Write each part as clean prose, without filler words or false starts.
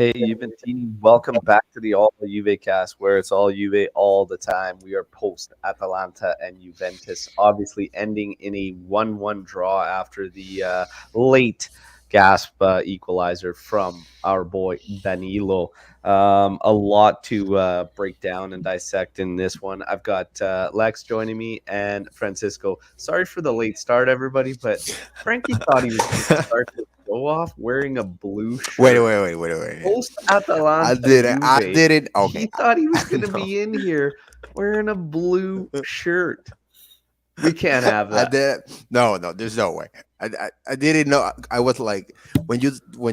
Hey, Juventini, welcome back to the All Juve cast, where it's all Juve all the time. We are post Atalanta and Juventus, obviously ending in a 1-1 draw after the late gasp equalizer from our boy Danilo. A lot to break down and dissect in this one. I've got Lex joining me and Francisco. Sorry for the late start, everybody, but Frankie thought he was going to start the show off wearing a blue Wait, shirt. wait, wait, wait, wait. Post Atalanta I Juve, didn't. Okay, he thought he was going to no, be in here wearing a blue shirt. We can't have I that. did. No, no, there's no way. I didn't know. I was like, when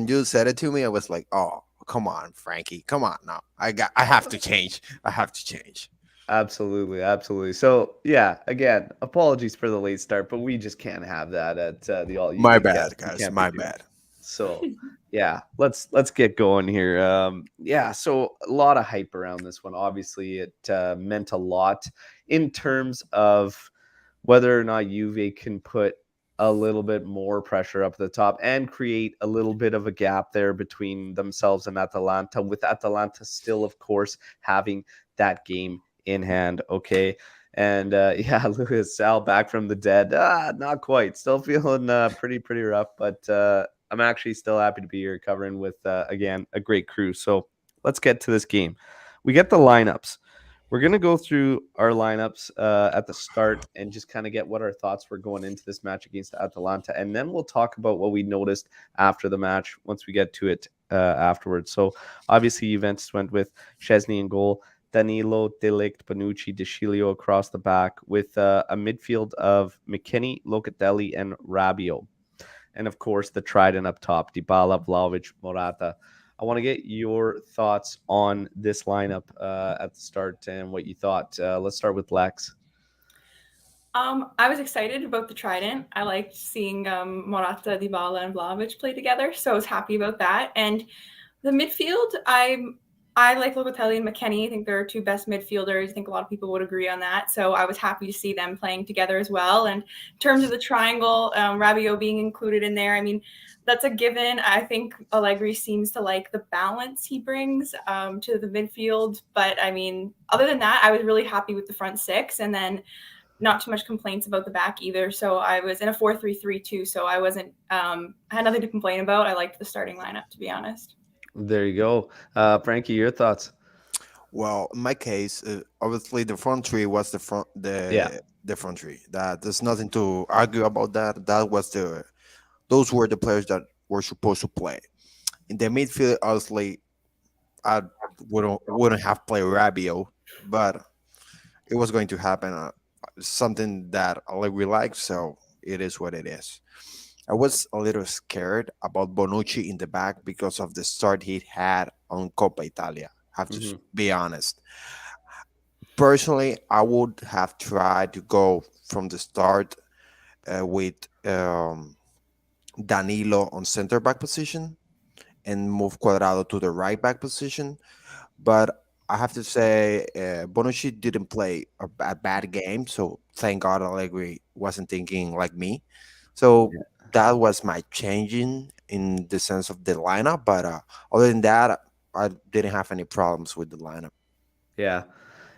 you said it to me, I was like, oh, come on, Frankie, come on, now. I have to change. I have to change. Absolutely, absolutely. So, yeah, again, apologies for the late start, but we just can't have that at the All My UV cast. bad, We guys. can't be My doing. bad. So, yeah, let's get going here. Yeah, so a lot of hype around this one. Obviously, it meant a lot in terms of whether or not Juve can put a little bit more pressure up the top and create a little bit of a gap there between themselves and Atalanta, with Atalanta still, of course, having that game in hand. Okay. And yeah, Lucas Sal back from the dead. Not quite. Still feeling pretty rough, but I'm actually still happy to be here covering with again a great crew. So let's get to this game. We get the lineups. We're going to go through our lineups at the start and just kind of get what our thoughts were going into this match against Atalanta. And then we'll talk about what we noticed after the match once we get to it afterwards. So obviously, Juventus went with Szczesny in goal, Danilo, Delict, Bonucci, De Sciglio across the back with a midfield of McKinney, Locatelli, and Rabiot. And of course, the Trident up top, Dybala, Vlahovic, Morata. I want to get your thoughts on this lineup at the start and what you thought. Let's start with Lex. I was excited about the Trident. I liked seeing Morata, Dybala, and Vlahovic play together, so I was happy about that. And the midfield, I like Locatelli and McKennie. I think they're two best midfielders. I think a lot of people would agree on that. So I was happy to see them playing together as well. And in terms of the triangle, Rabiot being included in there, I mean, that's a given. I think Allegri seems to like the balance he brings to the midfield. But I mean, other than that, I was really happy with the front six. And then not too much complaints about the back either. So I was in a 4-3-3 too. So I wasn't, I had nothing to complain about. I liked the starting lineup, to be honest. There you go. Frankie, your thoughts? Well, in my case, obviously the front three was Yeah. the front three. That there's nothing to argue about that. Those were the players that were supposed to play. In the midfield, obviously, I wouldn't have played Rabiot, but it was going to happen. Something that Allegri likes, so it is what it is. I was a little scared about Bonucci in the back because of the start he had on Coppa Italia. Have to Hmm. be honest. Personally, I would have tried to go from the start with Danilo on center back position and move Cuadrado to the right back position. But I have to say, Bonucci didn't play a bad game, so thank God Allegri wasn't thinking like me. So that was my changing in the sense of the lineup. But other than that, I didn't have any problems with the lineup. Yeah.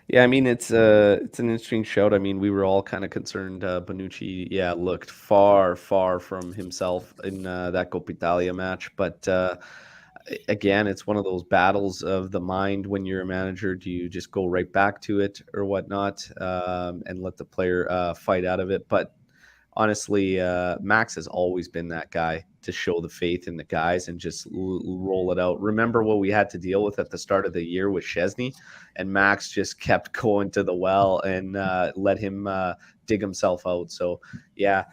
Yeah, I mean it's an interesting shout. I mean, we were all kind of concerned. Bonucci, yeah, looked far from himself in that Coppa Italia match. But again, it's one of those battles of the mind when you're a manager. Do you just go right back to it or whatnot, and let the player fight out of it? But honestly, Max has always been that guy to show the faith in the guys and just roll it out. Remember what we had to deal with at the start of the year with Szczesny, and Max just kept going to the well and let him dig himself out. So, yeah,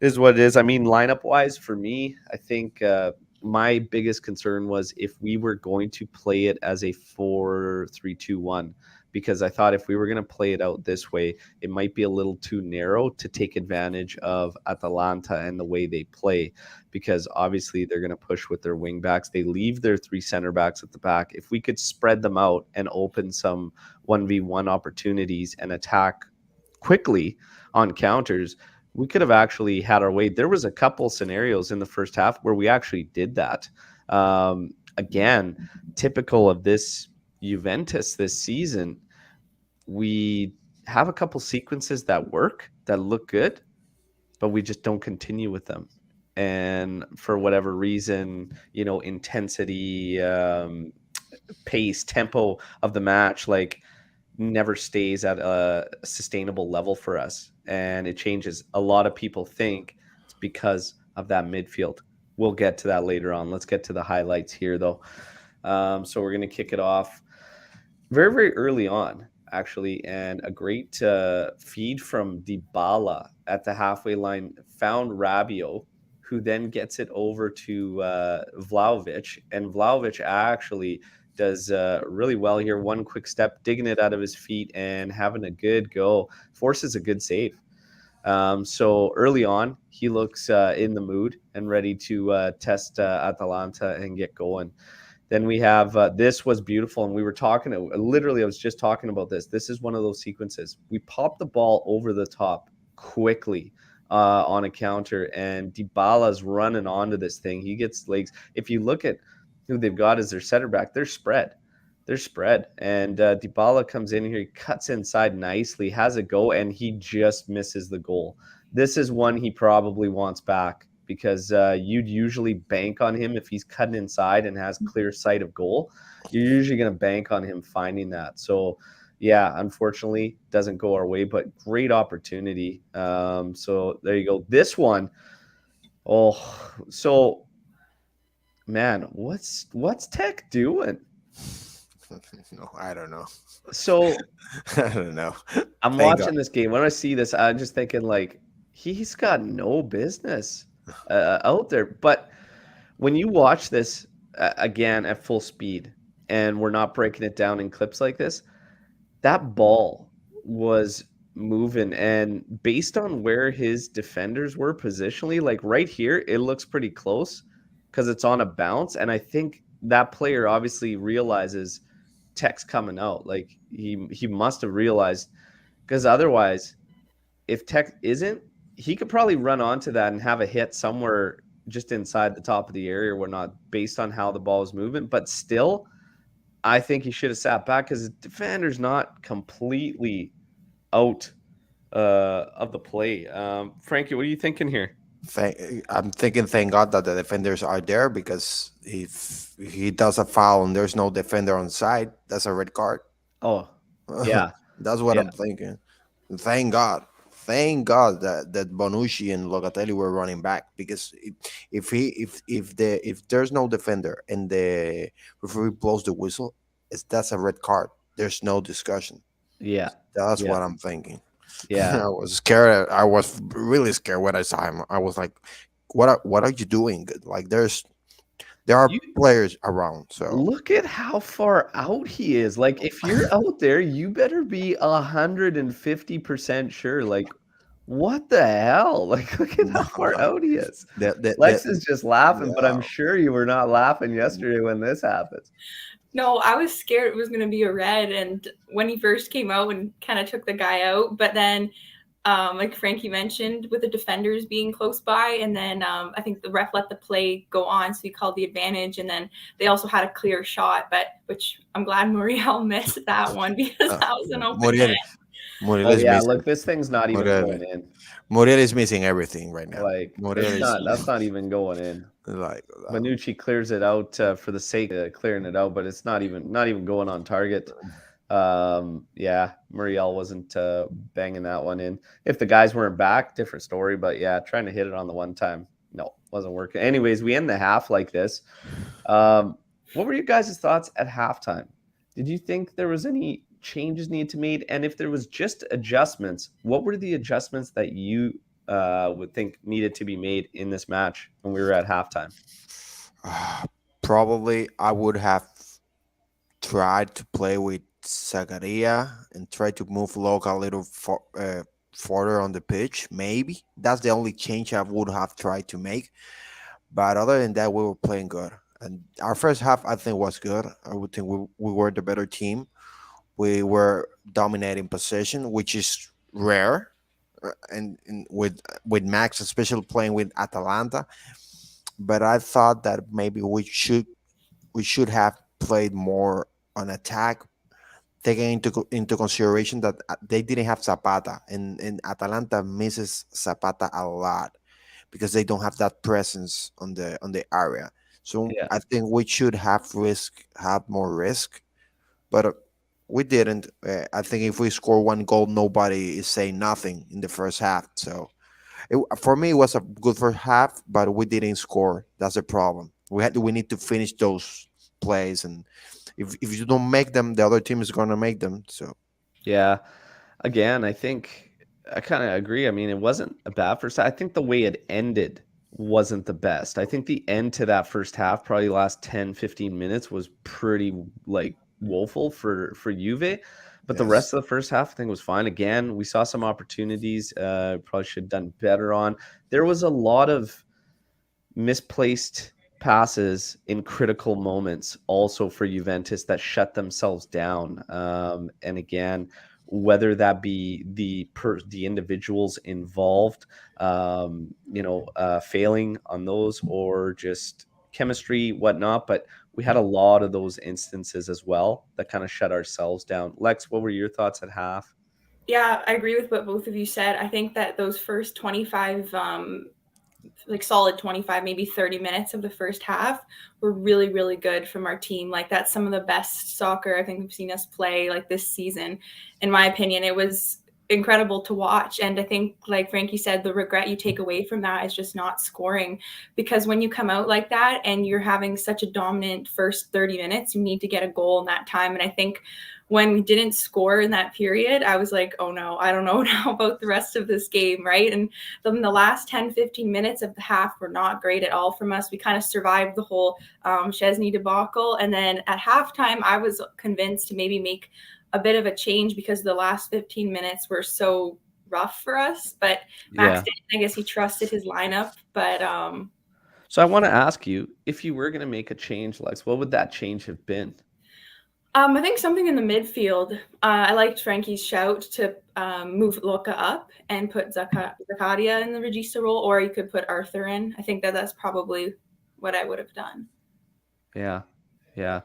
it is what it is. I mean, lineup wise, for me, I think my biggest concern was if we were going to play it as a 4-3-2-1, because I thought if we were going to play it out this way, it might be a little too narrow to take advantage of Atalanta and the way they play, because obviously they're going to push with their wing backs. They leave their three center backs at the back. If we could spread them out and open some 1v1 opportunities and attack quickly on counters, we could have actually had our way. There was a couple scenarios in the first half where we actually did that. again, typical of this Juventus this season, we have a couple sequences that work, that look good, but we just don't continue with them. And for whatever reason, intensity, pace, tempo of the match, like never stays at a sustainable level for us. And it changes. A lot of people think it's because of that midfield. We'll get to that later on. Let's get to the highlights here, though. So we're going to kick it off very, very early on, actually, and a great feed from Dybala at the halfway line found Rabiot, who then gets it over to Vlahovic, and Vlahovic actually does really well here. One quick step, digging it out of his feet and having a good go, forces a good save. So early on, he looks in the mood and ready to test Atalanta and get going. Then we have this was beautiful, and we were talking. Literally, I was just talking about this. This is one of those sequences. We pop the ball over the top quickly on a counter, and Dybala's running onto this thing. He gets legs. If you look at who they've got as their center back, they're spread. They're spread, and Dybala comes in here. He cuts inside nicely, has a go, and he just misses the goal. This is one he probably wants back, because you'd usually bank on him if he's cutting inside and has clear sight of goal. You're usually going to bank on him finding that. So, yeah, unfortunately, doesn't go our way, but great opportunity. So there you go. This one, so man, what's Tech doing? No, I don't know. So I don't know. I'm watching this game. When I see this, I'm just thinking, like, he's got no business out there. But when you watch this again at full speed, and we're not breaking it down in clips like this, that ball was moving, and based on where his defenders were positionally, like right here, it looks pretty close because it's on a bounce. And I think that player obviously realizes Tech's coming out. Like he must have realized, because otherwise, if Tech isn't, he could probably run onto that and have a hit somewhere just inside the top of the area or whatnot, based on how the ball is moving. But still, I think he should have sat back, because his defender's not completely out of the play. Frankie, what are you thinking here? I'm thinking, thank God that the defenders are there, because if he does a foul and there's no defender on side, that's a red card. Oh, yeah. That's what Yeah. I'm thinking. Thank God. Thank God that Bonucci and Locatelli were running back, because if there's no defender and the referee blows the whistle, that's a red card. There's no discussion. Yeah. That's Yeah. what I'm thinking. Yeah. I was scared. I was really scared when I saw him. I was like, what are you doing? Like there are players around. So Look at how far out he is. Like, if you're out there, you better be 150% sure. Like, what the hell? Like, look at how far out he is. Lex is just laughing, but I'm sure you were not laughing yesterday when this happened. No, I was scared it was going to be a red, and when he first came out and kind of took the guy out, but then, like Frankie mentioned, with the defenders being close by, and then I think the ref let the play go on, so he called the advantage, and then they also had a clear shot, which I'm glad Muriel missed that one, because that was an open net. Oh yeah, look, this thing's not even going in. Muriel is missing everything right now. Like, that's not even going in. Like Manucci clears it out for the sake of clearing it out, but it's not even going on target. Yeah, Muriel wasn't banging that one in. If the guys weren't back, different story. But yeah, trying to hit it on the one time, no, wasn't working. Anyways, we end the half like this. What were your guys' thoughts at halftime? Did you think there was any changes needed to be made? And if there was just adjustments, what were the adjustments that you would think needed to be made in this match when we were at halftime? Probably I would have tried to play with Zagaria and try to move Luca a little further on the pitch. Maybe that's the only change I would have tried to make. But other than that, we were playing good. And our first half, I think, was good. I would think we were the better team. We were dominating possession, which is rare. And with Max, especially playing with Atalanta. But I thought that maybe we should we should have played more on attack, taking into consideration that they didn't have Zapata, and Atalanta misses Zapata a lot because they don't have that presence on the area. So Yeah. I think we should have more risk, but we didn't. I think if we score one goal, nobody is saying nothing in the first half. So for me, it was a good first half, but we didn't score. That's the problem. We need to finish those plays, and if you don't make them, the other team is gonna make them. So Yeah. Again, I think I kind of agree. I mean, it wasn't a bad first half. I think the way it ended wasn't the best. I think the end to that first half, probably last 10, 15 minutes was pretty like woeful for Juve. But the yes, rest of the first half, I think was fine. Again, we saw some opportunities. Probably should have done better on. There was a lot of misplaced passes in critical moments also for Juventus that shut themselves down. And again, whether that be the individuals involved, failing on those or just chemistry, whatnot. But we had a lot of those instances as well that kind of shut ourselves down. Lex, what were your thoughts at half? Yeah, I agree with what both of you said. I think that those first 25 like solid 25 maybe 30 minutes of the first half were really really good from our team. Like that's some of the best soccer I think we've seen us play like this season. In my opinion, it was incredible to watch, and I think like Frankie said, the regret you take away from that is just not scoring, because when you come out like that and you're having such a dominant first 30 minutes, you need to get a goal in that time. And I think when we didn't score in that period, I was like, oh no, I don't know now about the rest of this game, right? And then the last 10-15 minutes of the half were not great at all from us. We kind of survived the whole Chesney debacle. And then at halftime, I was convinced to maybe make a bit of a change because the last 15 minutes were so rough for us. But Max Yeah. didn't. I guess he trusted his lineup. But So I want to ask you, if you were going to make a change, Lex, what would that change have been? I think something in the midfield. I liked Frankie's shout to move Luca up and put Zakaria in the Regista role, or you could put Arthur in. I think that that's probably what I would have done. Yeah. Yeah.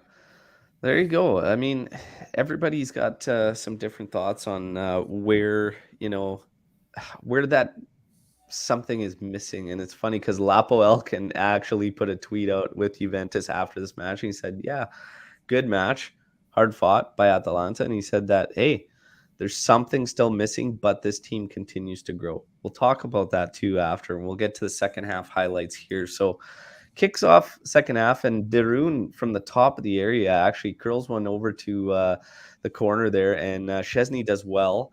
There you go. I mean, everybody's got some different thoughts on where, where that something is missing. And it's funny because Lapo Elkin actually put a tweet out with Juventus after this match. And he said, yeah, good match, hard fought by Atalanta. And he said that, hey, there's something still missing, but this team continues to grow. We'll talk about that too after, and we'll get to the second half highlights here. So, kicks off second half, and Darun from the top of the area actually curls one over to the corner there, and Chesney does well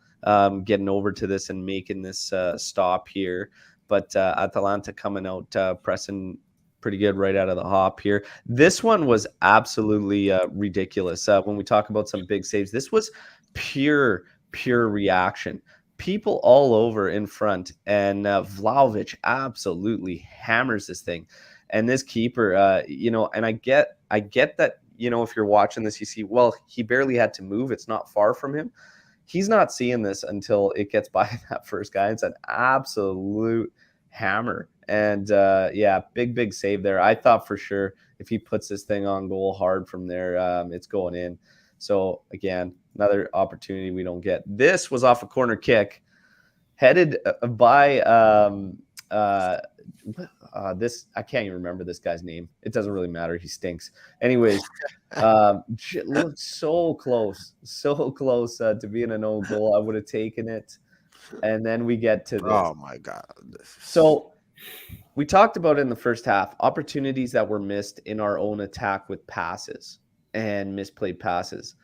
getting over to this and making this stop here. But Atalanta coming out pressing pretty good right out of the hop here. This one was absolutely ridiculous. When we talk about some big saves, this was pure reaction. People all over in front, and Vlahovic absolutely hammers this thing. And this keeper, and I get that, if you're watching this, you see, well, he barely had to move. It's not far from him. He's not seeing this until it gets by that first guy. It's an absolute hammer. And big save there. I thought for sure if he puts this thing on goal hard from there, it's going in. So again, another opportunity we don't get. This was off a corner kick headed by this, I can't even remember this guy's name. It doesn't really matter. He stinks. Anyways, looked so close to being an own goal. I would have taken it. And then we get to this. oh my god. So we talked about in the first half opportunities that were missed in our own attack with passes and misplayed passes.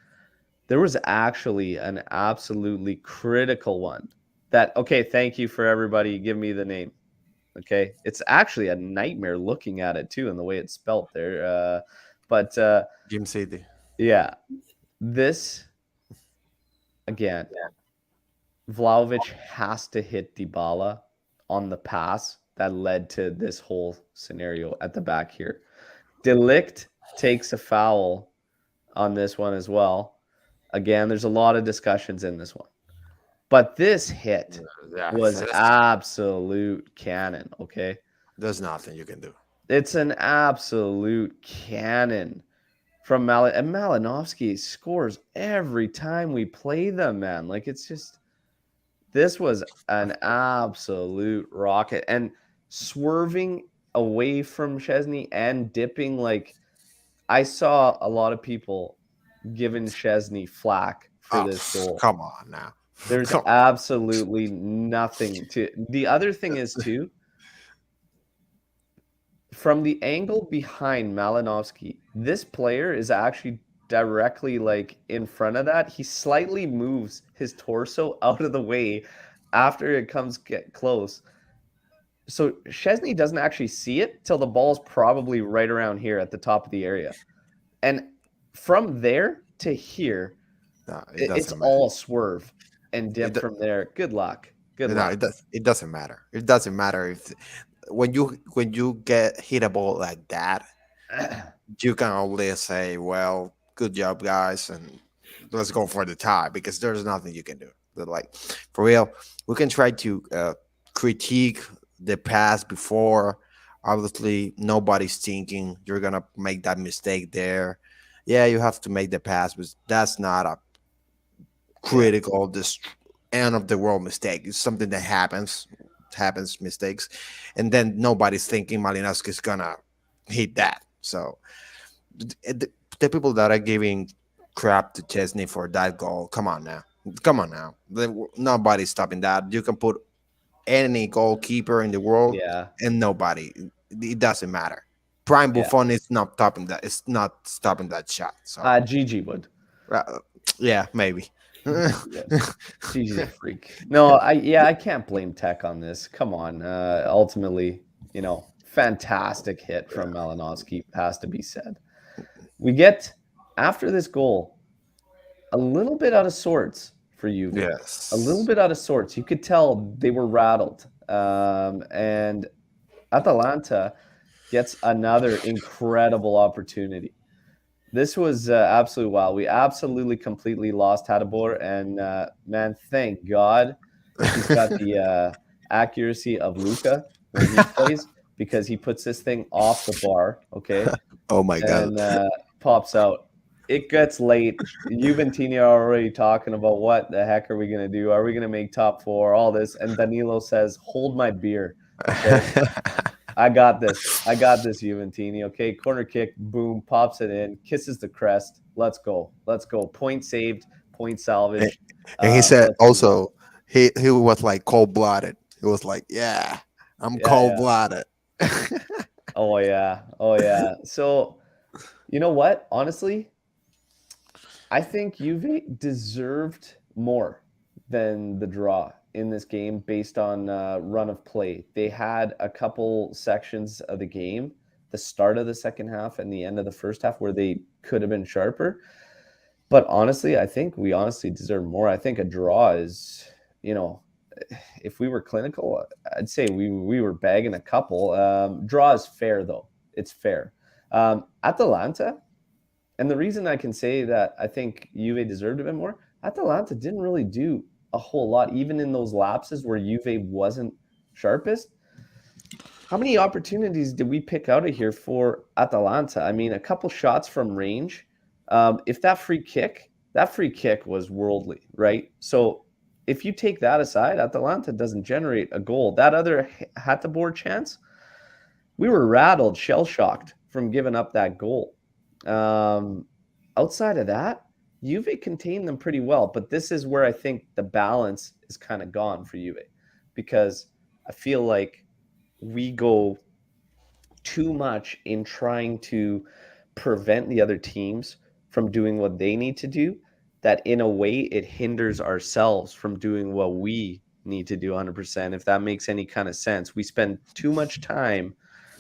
There was actually an absolutely critical one that, okay, thank you for everybody. Give me the name. Okay. It's actually a nightmare looking at it too, and the way it's spelt there. But Jim City. yeah, this again, Vlahovic has to hit Dybala on the pass that led to this whole scenario at the back here. De Ligt takes a foul on this one as well. Again, there's a lot of discussions in this one. But this hit was absolute cannon, okay? There's nothing you can do. It's an absolute cannon from and Malinovsky scores every time we play them, man. Like it's just this was an absolute rocket and swerving away from Szczesny and dipping. Like I saw a lot of people giving Szczesny flack for this goal. Come on now. There's Come on. absolutely nothing to. The other thing is too, from the angle behind Malinovsky, this player is actually directly like in front of that. He slightly moves his torso out of the way after it comes get close. So Szczesny doesn't actually see it till the ball's probably right around here at the top of the area. And from there to here, No, it's matter. all swerve and dip from there. Good luck. Good luck. It doesn't matter. It doesn't matter if when you get hit a ball like that, you can only say, "Well, good job, guys," and let's go for the tie because there's nothing you can do. But like for real, we can try to critique the past before. Obviously, nobody's thinking you're gonna make that mistake there. Yeah, you have to make the pass, but that's not a critical, this end of the world mistake. It's something that happens mistakes, and then nobody's thinking Malinowski is gonna hit that. So the people that are giving crap to Chesney for that goal, come on now. Nobody's stopping that. You can put any goalkeeper in the world, Yeah. and nobody. It doesn't matter. Prime Buffon is not stopping that. It's not stopping that shot. So Gigi would. yeah, maybe. Gigi's a freak. No, I can't blame Tech on this. Come on. Ultimately, fantastic hit from Malinowski, has to be said. We get, after this goal, a little bit out of sorts for you. Yes. A little bit out of sorts. You could tell they were rattled. And Atalanta gets another incredible opportunity. This was absolutely wild. We absolutely completely lost Hadabor, and man, thank God he's got the accuracy of Luca when he plays, because he puts this thing off the bar, okay? Oh my God. And pops out. It gets late. Juventini are already talking about what the heck are we going to do? Are we going to make top four? All this. And Danilo says, hold my beer. Okay? I got this, Juventini. Okay, corner kick, boom, pops it in, kisses the crest. Let's go. Point saved, point salvage. And he said also, he was like cold blooded. He was like, "Yeah, I'm cold blooded." Oh yeah. So, you know what? Honestly, I think Juve deserved more than the draw in this game based on run of play. They had a couple sections of the game, the start of the second half and the end of the first half, where they could have been sharper. But honestly, I think we honestly deserve more. I think a draw is, if we were clinical, I'd say we were bagging a couple. Draw is fair, though. It's fair. Atalanta, and the reason I can say that I think Juve deserved a bit more, Atalanta didn't really do a whole lot, even in those lapses where Juve wasn't sharpest. How many opportunities did we pick out of here for Atalanta? I mean, a couple shots from range. If that free kick was worldly, right? So if you take that aside, Atalanta doesn't generate a goal. That other Hatabor chance, we were rattled, shell-shocked from giving up that goal. Outside of that, Juve contained them pretty well, but this is where I think the balance is kind of gone for Juve, because I feel like we go too much in trying to prevent the other teams from doing what they need to do, that in a way it hinders ourselves from doing what we need to do 100%, if that makes any kind of sense. We spend too much time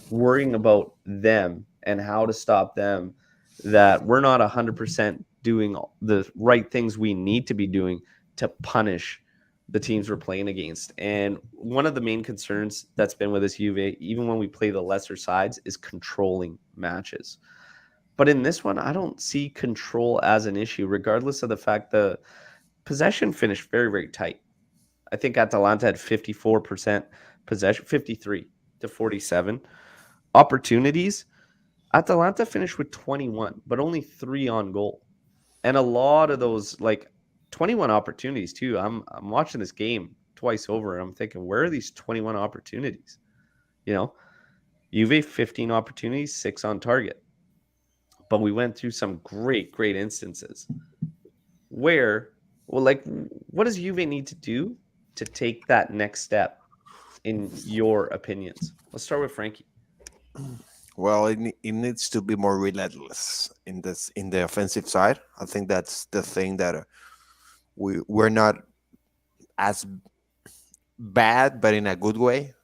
worrying about them and how to stop them, that we're not 100% doing the right things we need to be doing to punish the teams we're playing against. And one of the main concerns that's been with this Juve, even when we play the lesser sides, is controlling matches. But in this one, I don't see control as an issue, regardless of the fact the possession finished very, very tight. I think Atalanta had 54% possession, 53 to 47. Opportunities, Atalanta finished with 21, but only 3 on goal. And a lot of those, like 21 opportunities too. I'm watching this game twice over and I'm thinking, where are these 21 opportunities? You know, Juve 15 opportunities, 6 on target. But we went through some great instances where, well, like, what does Juve need to do to take that next step, in your opinions? Let's start with Frankie. Well, it needs to be more relentless in the offensive side. I think that's the thing that we're not as bad, but in a good way.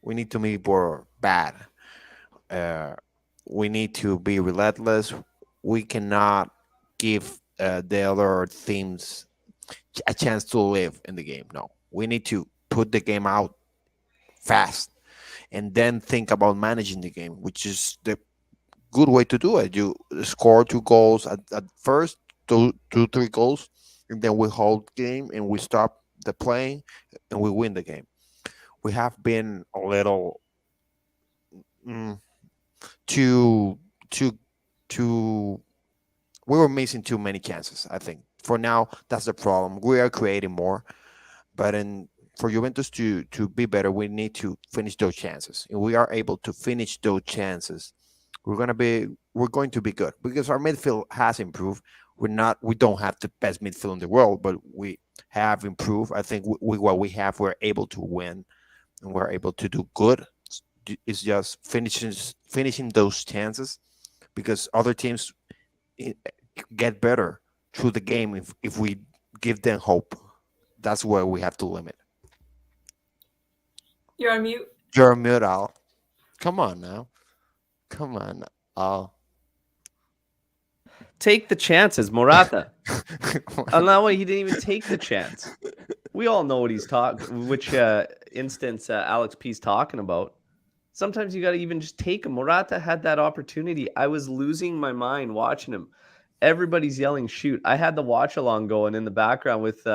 We need to be more bad. Uh, we need to be relentless. We cannot give the other teams a chance to live in the game. No, we need to put the game out fast and then think about managing the game, which is the good way to do it. You score 2 goals at first, two, 3 goals, and then we hold game and we stop the playing and we win the game. We have been a little mm, too too too. We were missing too many chances. I think for now that's the problem. We are creating more, but in for Juventus to be better, we need to finish those chances. And we are able to finish those chances, we're going to be good because our midfield has improved. We don't have the best midfield in the world, but we have improved. I think what we have, we're able to win and we're able to do good. It's just finishing those chances because other teams eh, get better through the game if we give them hope. That's where we have to limit. You're on mute. You're mute, Al. Come on now. Come on, Al. Take the chances, Morata. On that way, he didn't even take the chance. We all know what he's talking, which instance Alex P's talking about. Sometimes you got to even just take him. Morata had that opportunity. I was losing my mind watching him. Everybody's yelling, shoot. I had the watch along going in the background with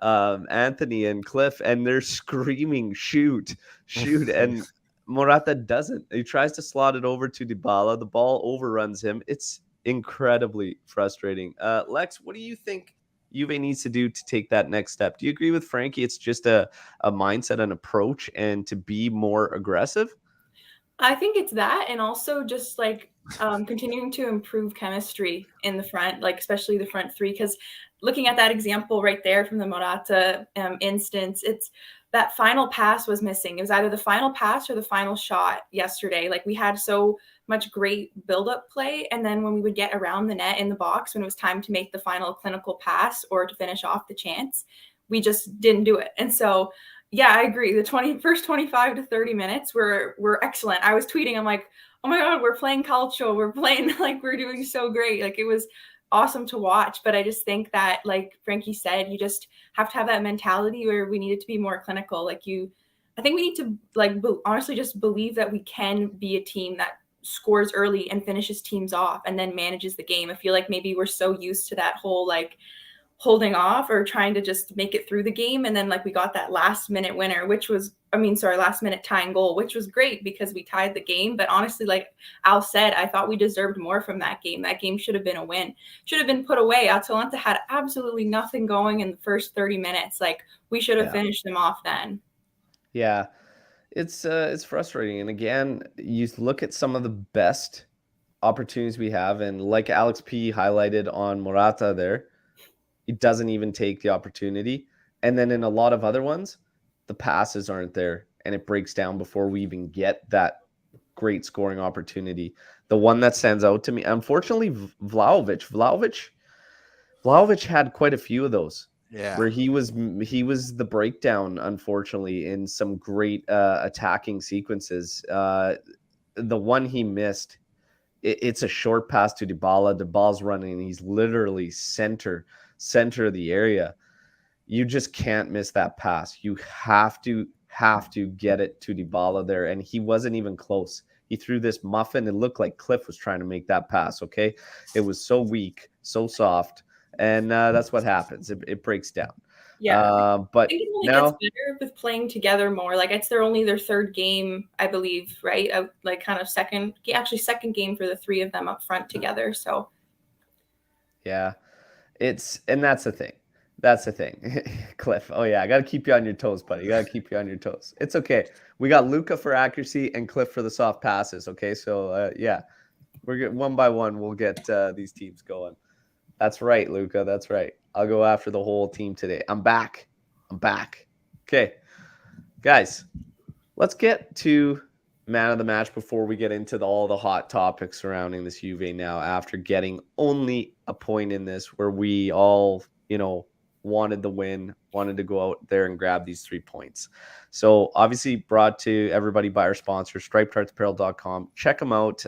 Anthony and Cliff, and they're screaming, shoot, shoot. And Morata doesn't. He tries to slot it over to Dybala. The ball overruns him. It's incredibly frustrating. Lex, what do you think Juve needs to do to take that next step? Do you agree with Frankie? It's just a mindset, an approach, and to be more aggressive? I think it's that, and also just like continuing to improve chemistry in the front, like especially the front three. Because looking at that example right there from the Morata instance, it's that final pass was missing. It was either the final pass or the final shot yesterday. Like we had so much great build-up play, and then when we would get around the net in the box, when it was time to make the final clinical pass or to finish off the chance, we just didn't do it. And so yeah, I agree. The first 25 to 30 minutes were excellent. I was tweeting, I'm like, oh my God, we're playing calcio. We're playing like we're doing so great. Like it was awesome to watch. But I just think that, like Frankie said, you just have to have that mentality where we needed to be more clinical. I think we need to honestly just believe that we can be a team that scores early and finishes teams off and then manages the game. I feel like maybe we're so used to that whole like holding off or trying to just make it through the game. And then like we got that last minute winner, last minute tying goal, which was great because we tied the game. But honestly, like Al said, I thought we deserved more from that game. That game should have been a win, should have been put away. Atalanta had absolutely nothing going in the first 30 minutes. Like we should have finished them off then. Yeah, it's frustrating. And again, you look at some of the best opportunities we have, and like Alex P highlighted on Morata there, he doesn't even take the opportunity. And then in a lot of other ones, the passes aren't there and it breaks down before we even get that great scoring opportunity. The one that stands out to me, unfortunately, Vlahovic had quite a few of those. Yeah. Where he was the breakdown, unfortunately, in some great attacking sequences. The one he missed, it's a short pass to Dybala. Dybala's running, and he's literally center of the area. You just can't miss that pass. You have to get it to Dybala there, and he wasn't even close. He threw this muffin. It looked like Cliff was trying to make that pass. Okay, it was so weak, so soft. And that's what happens. It breaks down. Yeah. I But think it only now, gets better with playing together more. Like it's only their third game, I believe, right? Like kind of second game for the three of them up front together. So yeah, and that's the thing. That's the thing. Cliff. Oh yeah, I got to keep you on your toes, buddy. Got to keep you on your toes. It's okay. We got Luca for accuracy and Cliff for the soft passes. Okay, so yeah, we're getting one by one. We'll get these teams going. That's right, Luca. That's right. I'll go after the whole team today. I'm back. Okay, guys, let's get to man of the match before we get into all the hot topics surrounding this Juve now, after getting only a point in this where we all, wanted the win, wanted to go out there and grab these 3 points. So obviously brought to everybody by our sponsor, stripedheartsapparel.com. Check them out.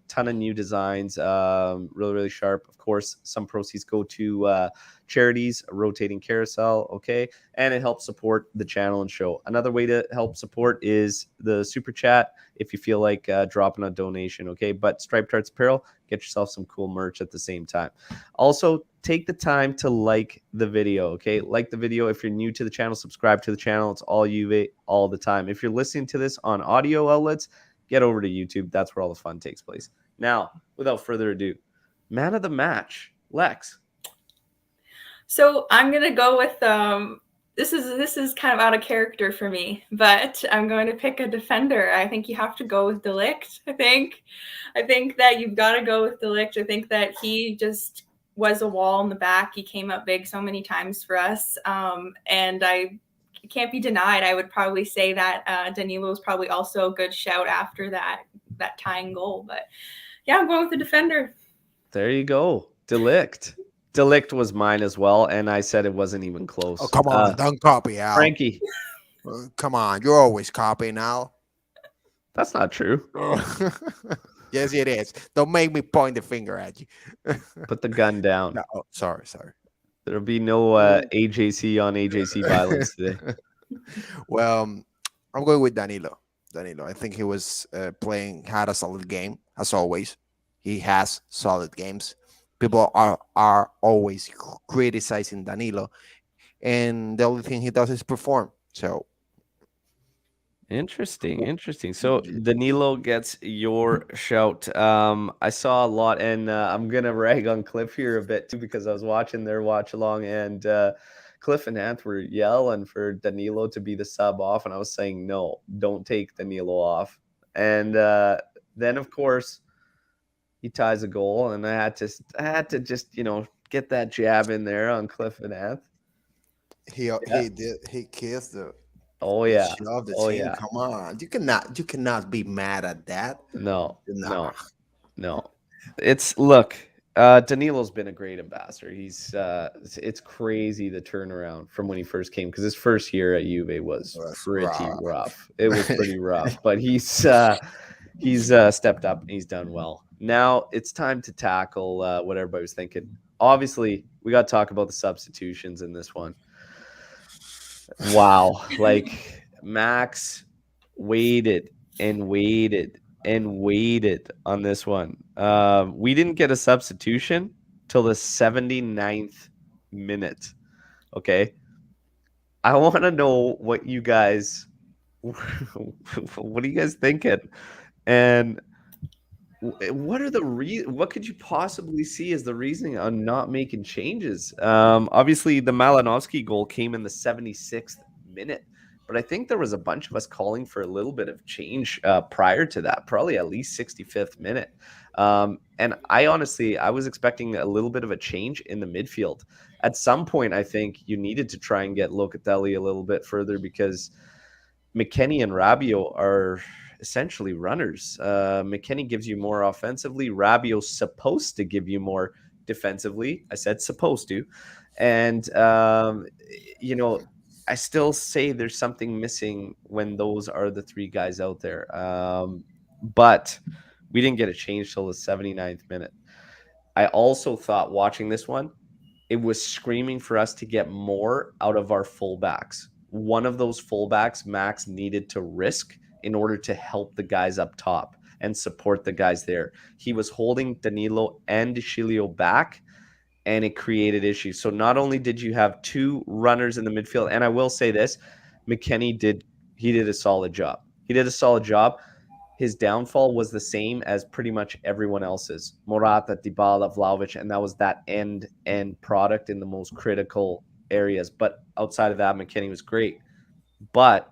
Ton of new designs, really, really sharp. Of course, some proceeds go to charities, a rotating carousel, okay? And it helps support the channel and show. Another way to help support is the super chat if you feel like dropping a donation, okay? But Striped Hearts Apparel, get yourself some cool merch at the same time. Also, take the time to like the video, okay? Like the video. If you're new to the channel, subscribe to the channel. It's all Juve all the time. If you're listening to this on audio outlets, get over to YouTube. That's where all the fun takes place. Now, without further ado, man of the match, Lex. So I'm gonna go with this is kind of out of character for me, but I'm going to pick a defender. I think you have to go with De Ligt. I think that you've got to go with De Ligt. I think that he just was a wall in the back. He came up big so many times for us, and I can't be denied. I would probably say that Danilo is probably also a good shout after that tying goal. But yeah, I'm going with the defender. There you go, De Ligt. De Ligt was mine as well, and I said it wasn't even close. Oh, come on, don't copy, Al. Frankie. Come on, you're always copying, Al. That's not true. Yes, it is. Don't make me point the finger at you. Put the gun down. No, sorry. There'll be no AJC on AJC violence today. Well, I'm going with Danilo. I think he was had a solid game, as always. He has solid games. People are always criticizing Danilo, and the only thing he does is perform. So interesting. So Danilo gets your shout. I saw a lot, and I'm gonna rag on Cliff here a bit too, because I was watching their watch along, and Cliff and Ant were yelling for Danilo to be the sub off, and I was saying no, don't take Danilo off. And then of course he ties a goal, and I had to just get that jab in there on Cliff and Ant. He kissed the. Oh yeah. Yeah. Come on. You cannot be mad at that. No. Look, Danilo's been a great ambassador. He's it's crazy the turnaround from when he first came, because his first year at Juve was pretty rough. It was pretty rough, but he's stepped up and he's done well. Now it's time to tackle what everybody was thinking. Obviously, we got to talk about the substitutions in this one. Wow. Like, Max waited on this one. We didn't get a substitution till the 79th minute. Okay. I want to know what you guys what are you guys thinking? And what are what could you possibly see as the reasoning on not making changes? Obviously the Malinovsky goal came in the 76th minute, but I think there was a bunch of us calling for a little bit of change prior to that, probably at least 65th minute. And I was expecting a little bit of a change in the midfield. At some point, I think you needed to try and get Locatelli a little bit further, because McKennie and Rabiot are essentially runners. McKennie gives you more offensively. Rabiot's supposed to give you more defensively. I said supposed to. And, I still say there's something missing when those are the three guys out there. But we didn't get a change till the 79th minute. I also thought, watching this one, it was screaming for us to get more out of our fullbacks. One of those fullbacks Max needed to risk in order to help the guys up top and support the guys there. He was holding Danilo and Chilio back, and it created issues. So not only did you have two runners in the midfield, and I will say this, McKennie did a solid job. He did a solid job. His downfall was the same as pretty much everyone else's. Morata, Dybala, Vlahovic, and that was that end product in the most critical areas. But outside of that, McKennie was great. But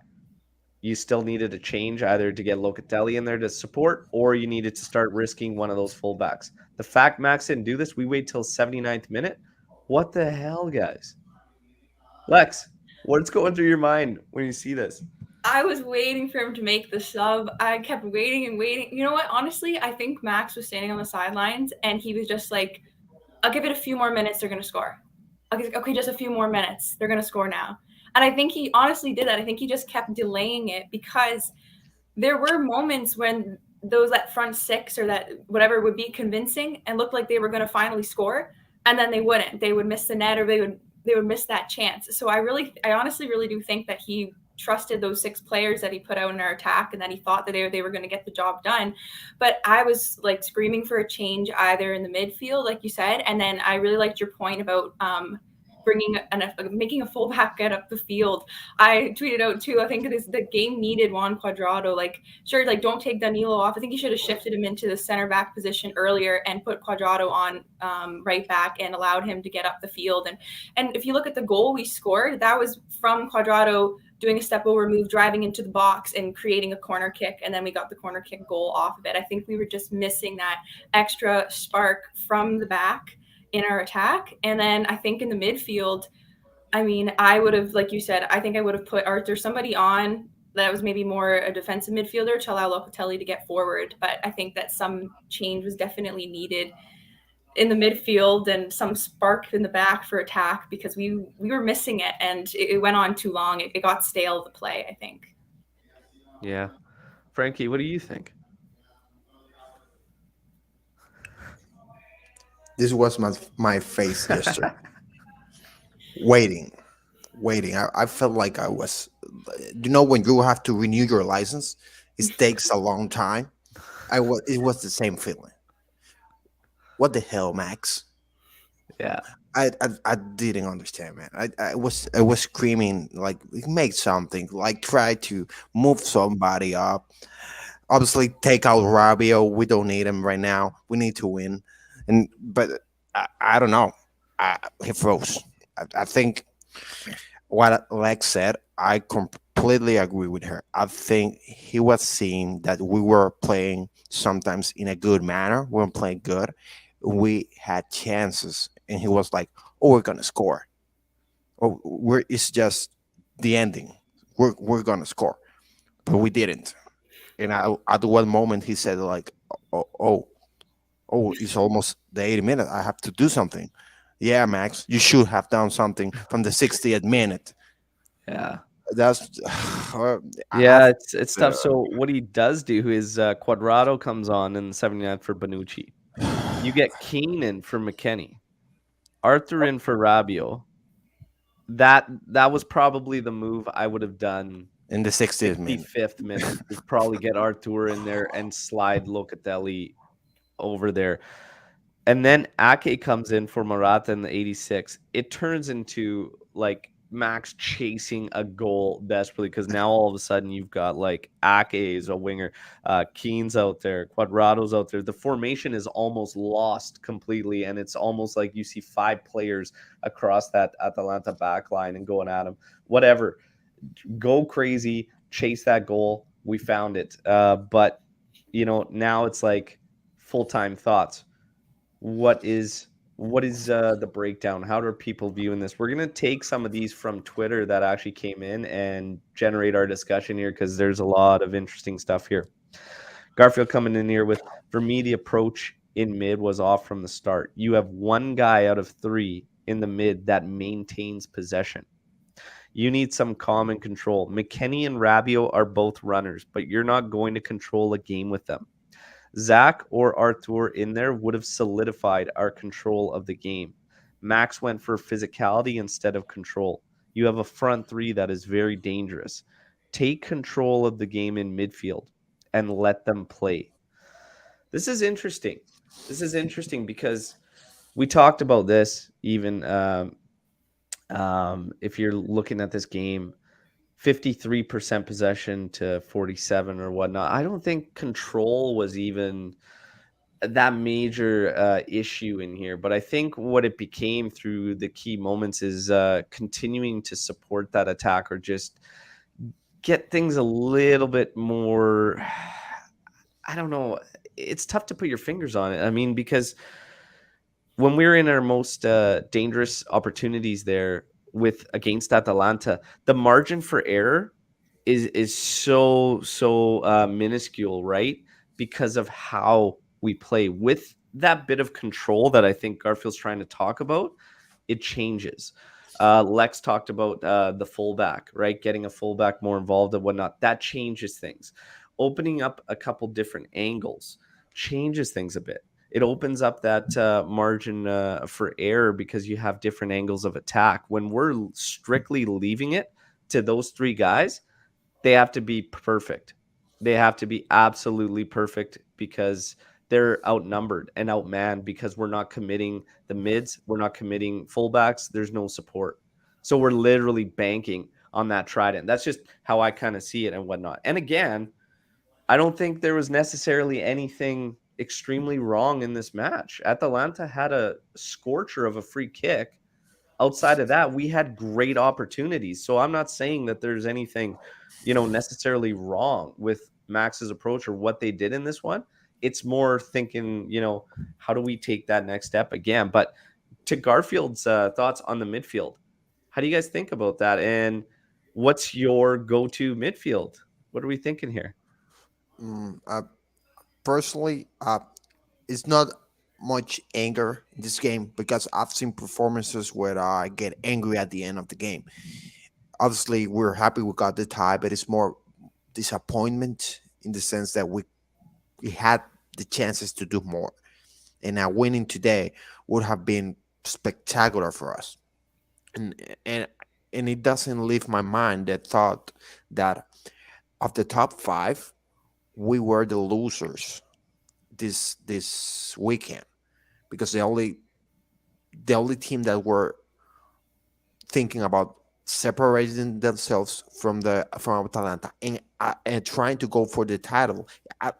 you still needed a change either to get Locatelli in there to support, or you needed to start risking one of those fullbacks. The fact Max didn't do this, we wait till 79th minute. What the hell, guys? Lex, what's going through your mind when you see this? I was waiting for him to make the sub. I kept waiting and waiting. You know what? Honestly, I think Max was standing on the sidelines and he was just like, I'll give it a few more minutes. They're going to score. Okay, just a few more minutes. They're going to score now. And I think he honestly did that. I think he just kept delaying it because there were moments when that front six or that whatever would be convincing and looked like they were going to finally score. And then they wouldn't. They would miss the net or they would miss that chance. So I honestly really do think that he trusted those 6 players that he put out in our attack and that he thought that they were going to get the job done. But I was like screaming for a change either in the midfield, like you said, and then I really liked your point about making a fullback get up the field. I tweeted out too, I think the game needed Juan Cuadrado. Like, sure, like don't take Danilo off. I think he should have shifted him into the center back position earlier and put Cuadrado on right back and allowed him to get up the field. And if you look at the goal we scored, that was from Cuadrado doing a step over move, driving into the box and creating a corner kick. And then we got the corner kick goal off of it. I think we were just missing that extra spark from the back in our attack. And then I think in the midfield, I mean, I would have, like you said, I think I would have put Arthur, somebody on that was maybe more a defensive midfielder to allow Locatelli to get forward. But I think that some change was definitely needed in the midfield and some spark in the back for attack because we were missing it and it went on too long. It got stale, the play, I think. Yeah. Frankie, what do you think? This was my face yesterday. Waiting. I felt like I was, when you have to renew your license, it takes a long time. It was the same feeling. What the hell, Max? Yeah. I didn't understand, man. I was screaming like make something, like try to move somebody up. Obviously, take out Rabio. We don't need him right now. We need to win. But I don't know. He froze. I think what Lex said, I completely agree with her. I think he was seeing that we were playing sometimes in a good manner. We were playing good. We had chances, and he was like, "Oh, we're gonna score. Oh, it's just the ending. We're gonna score," but we didn't. And at one moment, he said, "Like, oh, it's almost the 80 minute. I have to do something." Yeah, Max, you should have done something from the 60th minute. Yeah. That's yeah, it's tough. So what he does do is Cuadrado comes on in the 79th for Bonucci. You get Keane in for McKennie, Arthur in for Rabiot. That was probably the move I would have done in the 65th minute. Is probably get Arthur in there and slide Locatelli over there. And then Ake comes in for Morata in the 86th. It turns into like Max chasing a goal desperately because now all of a sudden you've got like Ake is a winger, Keane's out there, Cuadrado's out there. The formation is almost lost completely, and it's almost like you see 5 players across that Atalanta back line and going at them. Whatever, go crazy, chase that goal. We found it, but now it's like full-time thoughts. What is the breakdown? How are people viewing this? We're going to take some of these from Twitter that actually came in and generate our discussion here because there's a lot of interesting stuff here. Garfield coming in here with, for me, the approach in mid was off from the start. You have one guy out of 3 in the mid that maintains possession. You need some calm and control. McKennie and Rabiot are both runners, but you're not going to control a game with them. Zach or Arthur in there would have solidified our control of the game. Max went for physicality instead of control. You have a front 3 that is very dangerous. Take control of the game in midfield and let them play. This is interesting. Because we talked about this even if you're looking at this game, 53% possession to 47 or whatnot. I don't think control was even that major issue in here, but I think what it became through the key moments is continuing to support that attack or just get things a little bit more. I don't know. It's tough to put your fingers on it. I mean, because when we were in our most dangerous opportunities there with against Atalanta, the margin for error is so minuscule, right? Because of how we play with that bit of control that I think Garfield's trying to talk about. It changes. Lex talked about the fullback, right? Getting a fullback more involved and whatnot. That changes things. Opening up a couple different angles changes things a bit. It opens up that margin for error because you have different angles of attack. When we're strictly leaving it to those three guys, they have to be perfect. They have to be absolutely perfect because they're outnumbered and outmanned because we're not committing the mids, we're not committing fullbacks, there's no support. So we're literally banking on that Trident. That's just how I kind of see it and whatnot. And again, I don't think there was necessarily anything extremely wrong in this match. Atalanta had a scorcher of a free kick. Outside of that, we had great opportunities. So I'm not saying that there's anything, necessarily wrong with Max's approach or what they did in this one. It's more thinking, how do we take that next step again? But to Garfield's thoughts on the midfield, how do you guys think about that? And what's your go-to midfield? What are we thinking here? Personally, it's not much anger in this game because I've seen performances where I get angry at the end of the game. Obviously, we're happy we got the tie, but it's more disappointment in the sense that we had the chances to do more. And now winning today would have been spectacular for us. And and and it doesn't leave my mind that thought that of the top five, we were the losers this weekend because the only team that were thinking about separating themselves from Atalanta and trying to go for the title.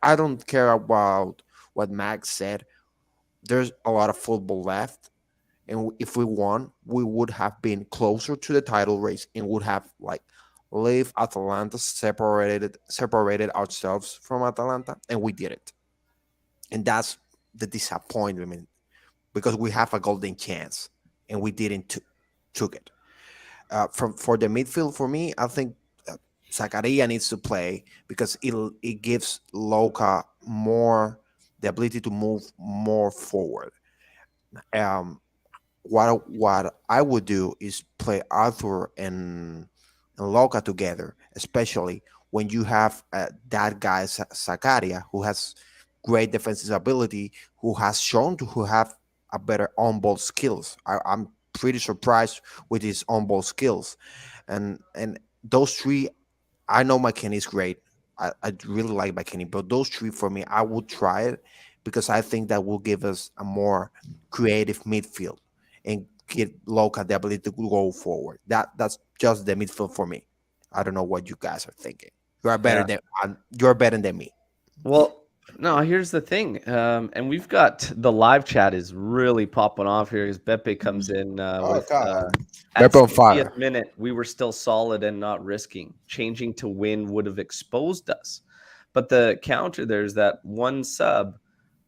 I don't care about what Max said. There's a lot of football left, and if we won, we would have been closer to the title race and would have like leave Atalanta separated ourselves from Atalanta, and we did it. And that's the disappointment because we have a golden chance and we didn't took it. From for the midfield, for me, I think Zakaria needs to play because it gives Luca more the ability to move more forward. Um, what I would do is play Arthur and Luca together, especially when you have that guy Zakaria who has great defensive ability, who has shown to who have a better on ball skills. I'm pretty surprised with his on ball skills, and those three. I know McKinney is great. I really like McKinney, but those three for me, I would try it because I think that will give us a more creative midfield and give Loca the ability to go forward. That's just the midfield for me. I don't know what you guys are thinking. You are better Yeah. than you're better than me. Well, no, here's the thing. And we've got the live chat is really popping off here as Beppe comes in Oh with God, at Beppe on 60th fire. minute, we were still solid and not risking. Changing to win would have exposed us. But the counter there is that one sub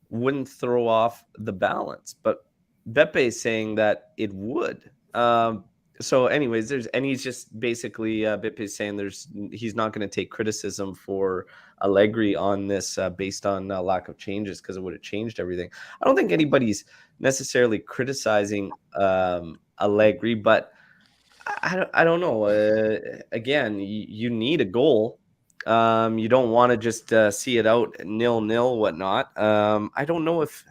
wouldn't throw off the balance. But Beppe is saying that it would. So, anyways, he's just basically Beppe is saying he's not going to take criticism for Allegri on this based on lack of changes because it would have changed everything. I don't think anybody's necessarily criticizing Allegri, but I don't know. Again, you need a goal. You don't want to just see it out 0-0, whatnot. I don't know if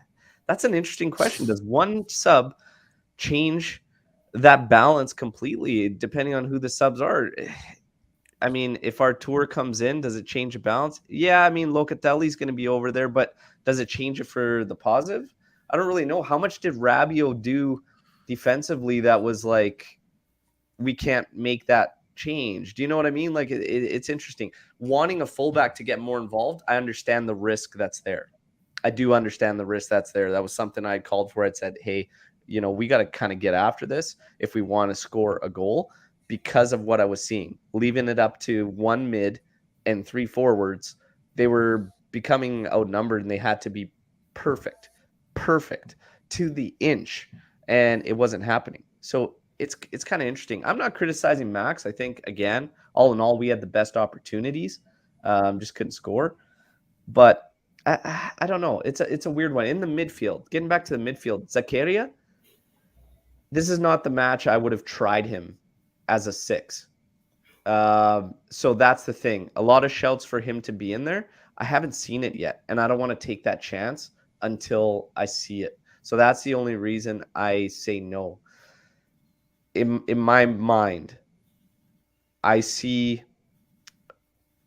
that's an interesting question. Does one sub change that balance completely, depending on who the subs are? I mean, if our tour comes in, does it change the balance? Yeah, I mean, Locatelli's going to be over there, but does it change it for the positive? I don't really know. How much did Rabiot do defensively that was like, we can't make that change? Do you know what I mean? Like, it's interesting. Wanting a fullback to get more involved, I understand the risk that's there. I do understand the risk that's there. That was something I called for. I said, hey, we got to kind of get after this if we want to score a goal, because of what I was seeing. Leaving it up to one mid and three forwards, they were becoming outnumbered and they had to be perfect to the inch, and it wasn't happening. So it's kind of interesting. I'm not criticizing Max. I think, again, all in all, we had the best opportunities, just couldn't score. But I don't know. It's a weird one. In the midfield, getting back to the midfield, Zakaria, this is not the match I would have tried him as a 6. So that's the thing. A lot of shouts for him to be in there. I haven't seen it yet, and I don't want to take that chance until I see it. So that's the only reason I say no. In my mind, I see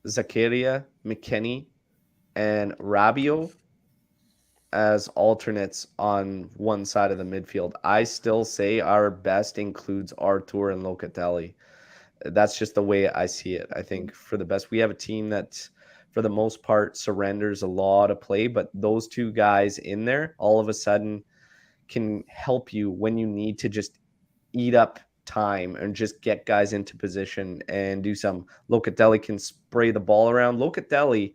Zakaria, McKennie, and Rabiot as alternates on one side of the midfield. I still say our best includes Arthur and Locatelli. That's just the way I see it. I think for the best, we have a team that, for the most part, surrenders a lot of play, but those two guys in there all of a sudden can help you when you need to just eat up time and just get guys into position and do some. Locatelli can spray the ball around. Locatelli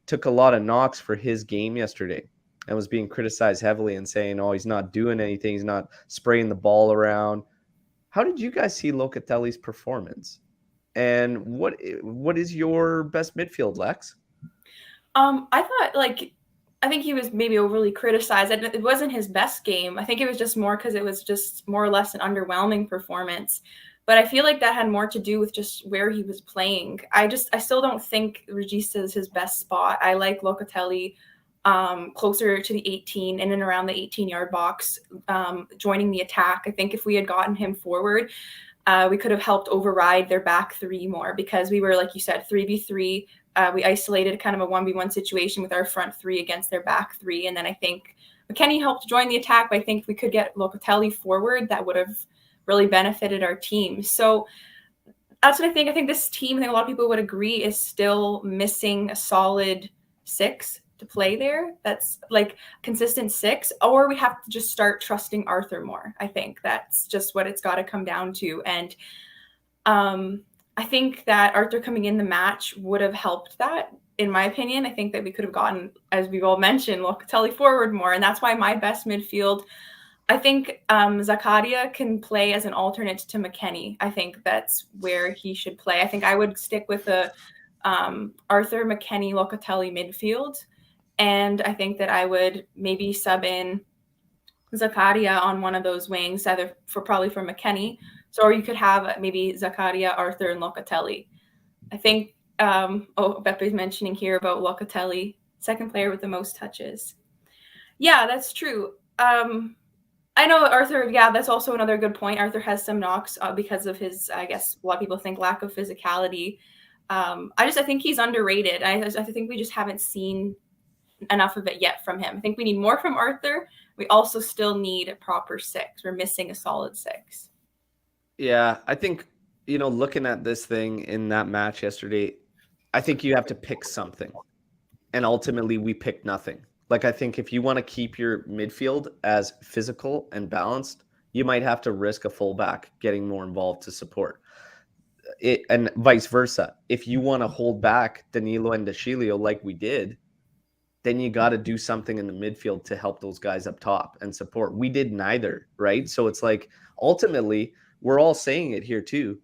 took a lot of knocks for his game yesterday and was being criticized heavily and saying, oh, he's not doing anything. He's not spraying the ball around. How did you guys see Locatelli's performance? And what is your best midfield, Lex? I think he was maybe overly criticized. It wasn't his best game. I think it was just more because it was just more or less an underwhelming performance. But I feel like that had more to do with just where he was playing. I still don't think Regista is his best spot. I like Locatelli closer to the 18, in and around the 18-yard box, joining the attack. I think if we had gotten him forward, we could have helped override their back three more, because we were, like you said, 3v3. We isolated kind of a 1v1 situation with our front three against their back three. And then I think McKennie helped join the attack, but I think if we could get Locatelli forward, that would have really benefited our team. So that's what I think. I think this team, I think a lot of people would agree, is still missing a solid 6 to play there. That's like consistent 6, or we have to just start trusting Arthur more. I think that's just what it's got to come down to. And I think that Arthur coming in the match would have helped that, in my opinion. I think that we could have gotten, as we've all mentioned, Locatelli forward more. And that's why my best midfield, I think Zakaria can play as an alternate to McKennie. I think that's where he should play. I think I would stick with a Arthur, McKennie, Locatelli midfield. And I think that I would maybe sub in Zakaria on one of those wings, either probably for McKennie. So, or you could have maybe Zakaria, Arthur, and Locatelli. I think, Bepe's mentioning here about Locatelli, second player with the most touches. Yeah, that's true. I know Arthur, yeah, that's also another good point. Arthur has some knocks because of his, I guess, a lot of people think, lack of physicality. I think he's underrated. I think we just haven't seen enough of it yet from him. I think we need more from Arthur. We also still need a proper 6. We're missing a solid 6. Yeah, I think, looking at this thing in that match yesterday, I think you have to pick something. And ultimately, we picked nothing. Like, I think if you want to keep your midfield as physical and balanced, you might have to risk a fullback getting more involved to support it, and vice versa. If you want to hold back Danilo and Dashilio like we did, then you got to do something in the midfield to help those guys up top and support. We did neither, right? So it's like, ultimately, we're all saying it here too.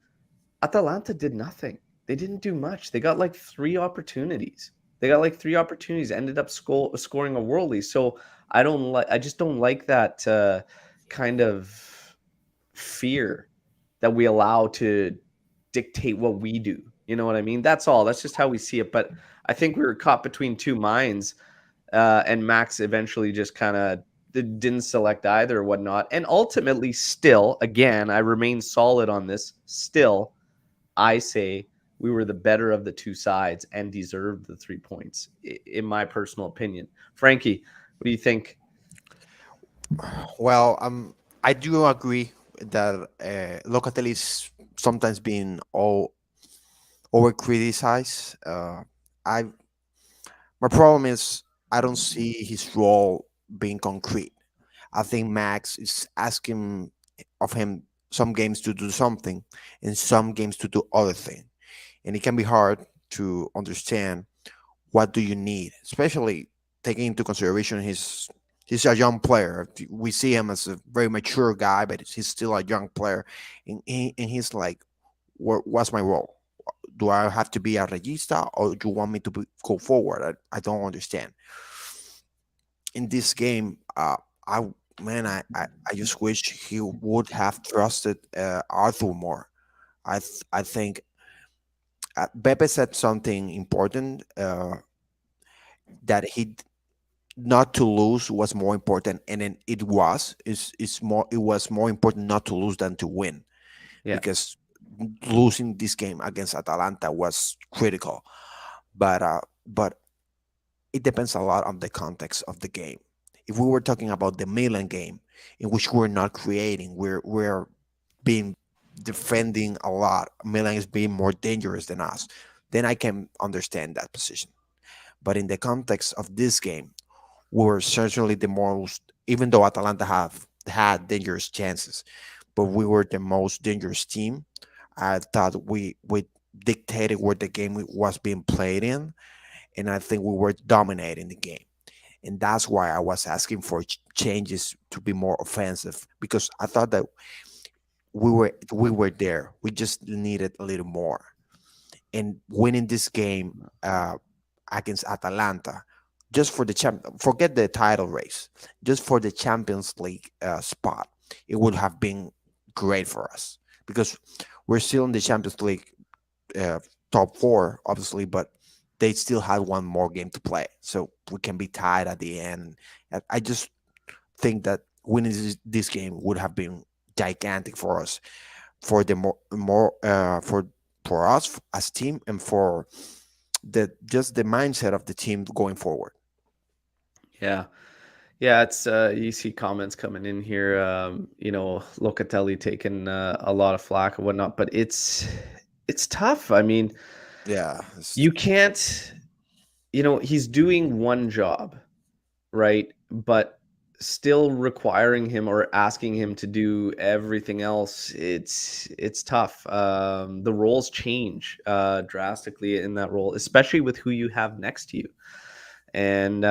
Atalanta did nothing. They didn't do much. They got like 3 opportunities. Ended up scoring a worldly. So I just don't like that kind of fear that we allow to dictate what we do. You know what I mean? That's all. That's just how we see it. But I think we were caught between two minds, and Max eventually just kind of didn't select either or whatnot. And ultimately, still, again, I remain solid on this. Still, I say we were the better of the two sides and deserved the 3 points, in my personal opinion. Frankie, what do you think? Well, I do agree that Locatelli is sometimes being all over criticized. I My problem is I don't see his role being concrete. I think Max is asking of him some games to do something and some games to do other thing, and it can be hard to understand what do you need, especially taking into consideration he's a young player. We see him as a very mature guy, but he's still a young player, and he's like, what's my role? Do I have to be a regista or do you want me to go forward? I don't understand. In this game, I man, I just wish he would have trusted Arthur more. I think Pepe said something important that he not to lose was more important, and then it was more important not to lose than to win Yeah. because losing this game against Atalanta was critical. But it depends a lot on the context of the game. If we were talking about the Milan game, in which we're not creating, we're being defending a lot. Milan is being more dangerous than us. Then I can understand that position. But in the context of this game, we were certainly the most, even though Atalanta have had dangerous chances, but we were the most dangerous team. I thought we dictated where the game was being played in, and I think we were dominating the game. And that's why I was asking for changes to be more offensive because I thought that we were there. We just needed a little more. And winning this game against Atalanta, just for the forget the title race, just for the Champions League spot, it would have been great for us because we're still in the Champions League uh, top four, obviously, but they still had one more game to play, so we can be tied at the end. I just think that winning this game would have been gigantic for us, for the for us as team, and for the just the mindset of the team going forward. Yeah. Yeah, it's you see comments coming in here, Locatelli taking a lot of flack and whatnot, but it's tough. I mean, Yeah, you can't, he's doing one job, right? But still requiring him or asking him to do everything else, it's tough. The roles change drastically in that role, especially with who you have next to you. And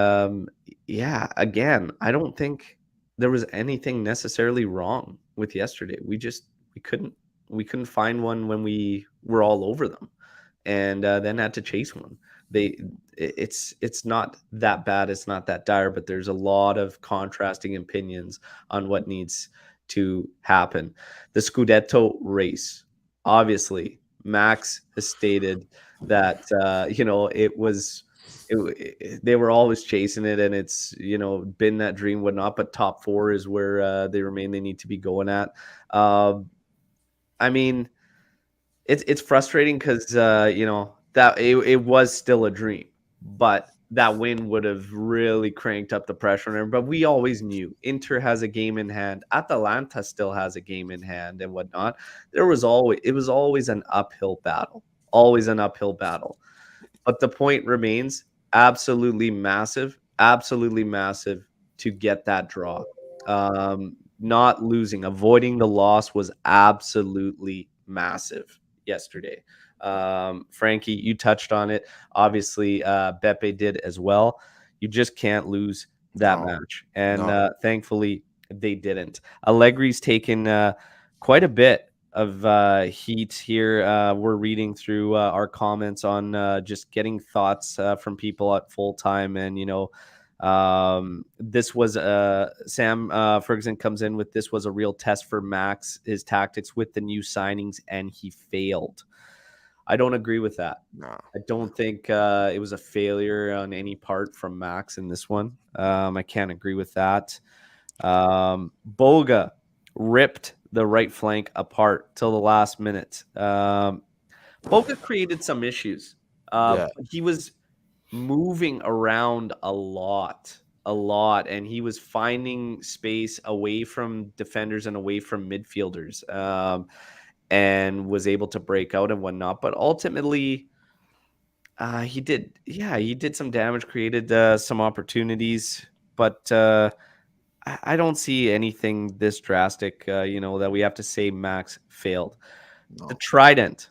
yeah, again, I don't think there was anything necessarily wrong with yesterday. We couldn't we couldn't find one when we were all over them, and then had to chase one. They it's not that bad. It's not that dire, but there's a lot of contrasting opinions on what needs to happen. The Scudetto race, obviously, Max has stated that it was they were always chasing it, and it's been that dream whatnot, but top four is where they remain they need to be going at. uh, I mean, it's frustrating because that it was still a dream, but that win would have really cranked up the pressure on him. But we always knew Inter has a game in hand, Atalanta still has a game in hand, and whatnot. It was always an uphill battle, always an uphill battle. But the point remains absolutely massive to get that draw. Not losing, avoiding the loss was absolutely massive yesterday. Frankie, you touched on it. Obviously, Beppe did as well. You just can't lose that no, match. And no, thankfully, they didn't. Allegri's taken quite a bit of heat here. We're reading through our comments on just getting thoughts from people at full time, and this was Sam Ferguson comes in with, this was a real test for Max, his tactics with the new signings, and he failed. I don't agree with that. no. I don't think it was a failure on any part from Max in this one. I can't agree with that. Boga ripped the right flank apart till the last minute. Boga created some issues. Yeah, He was moving around a lot a lot, and he was finding space away from defenders and away from midfielders, and was able to break out and whatnot. But ultimately, he did some damage, created some opportunities, but I don't see anything this drastic, that we have to say Max failed. The No. Trident.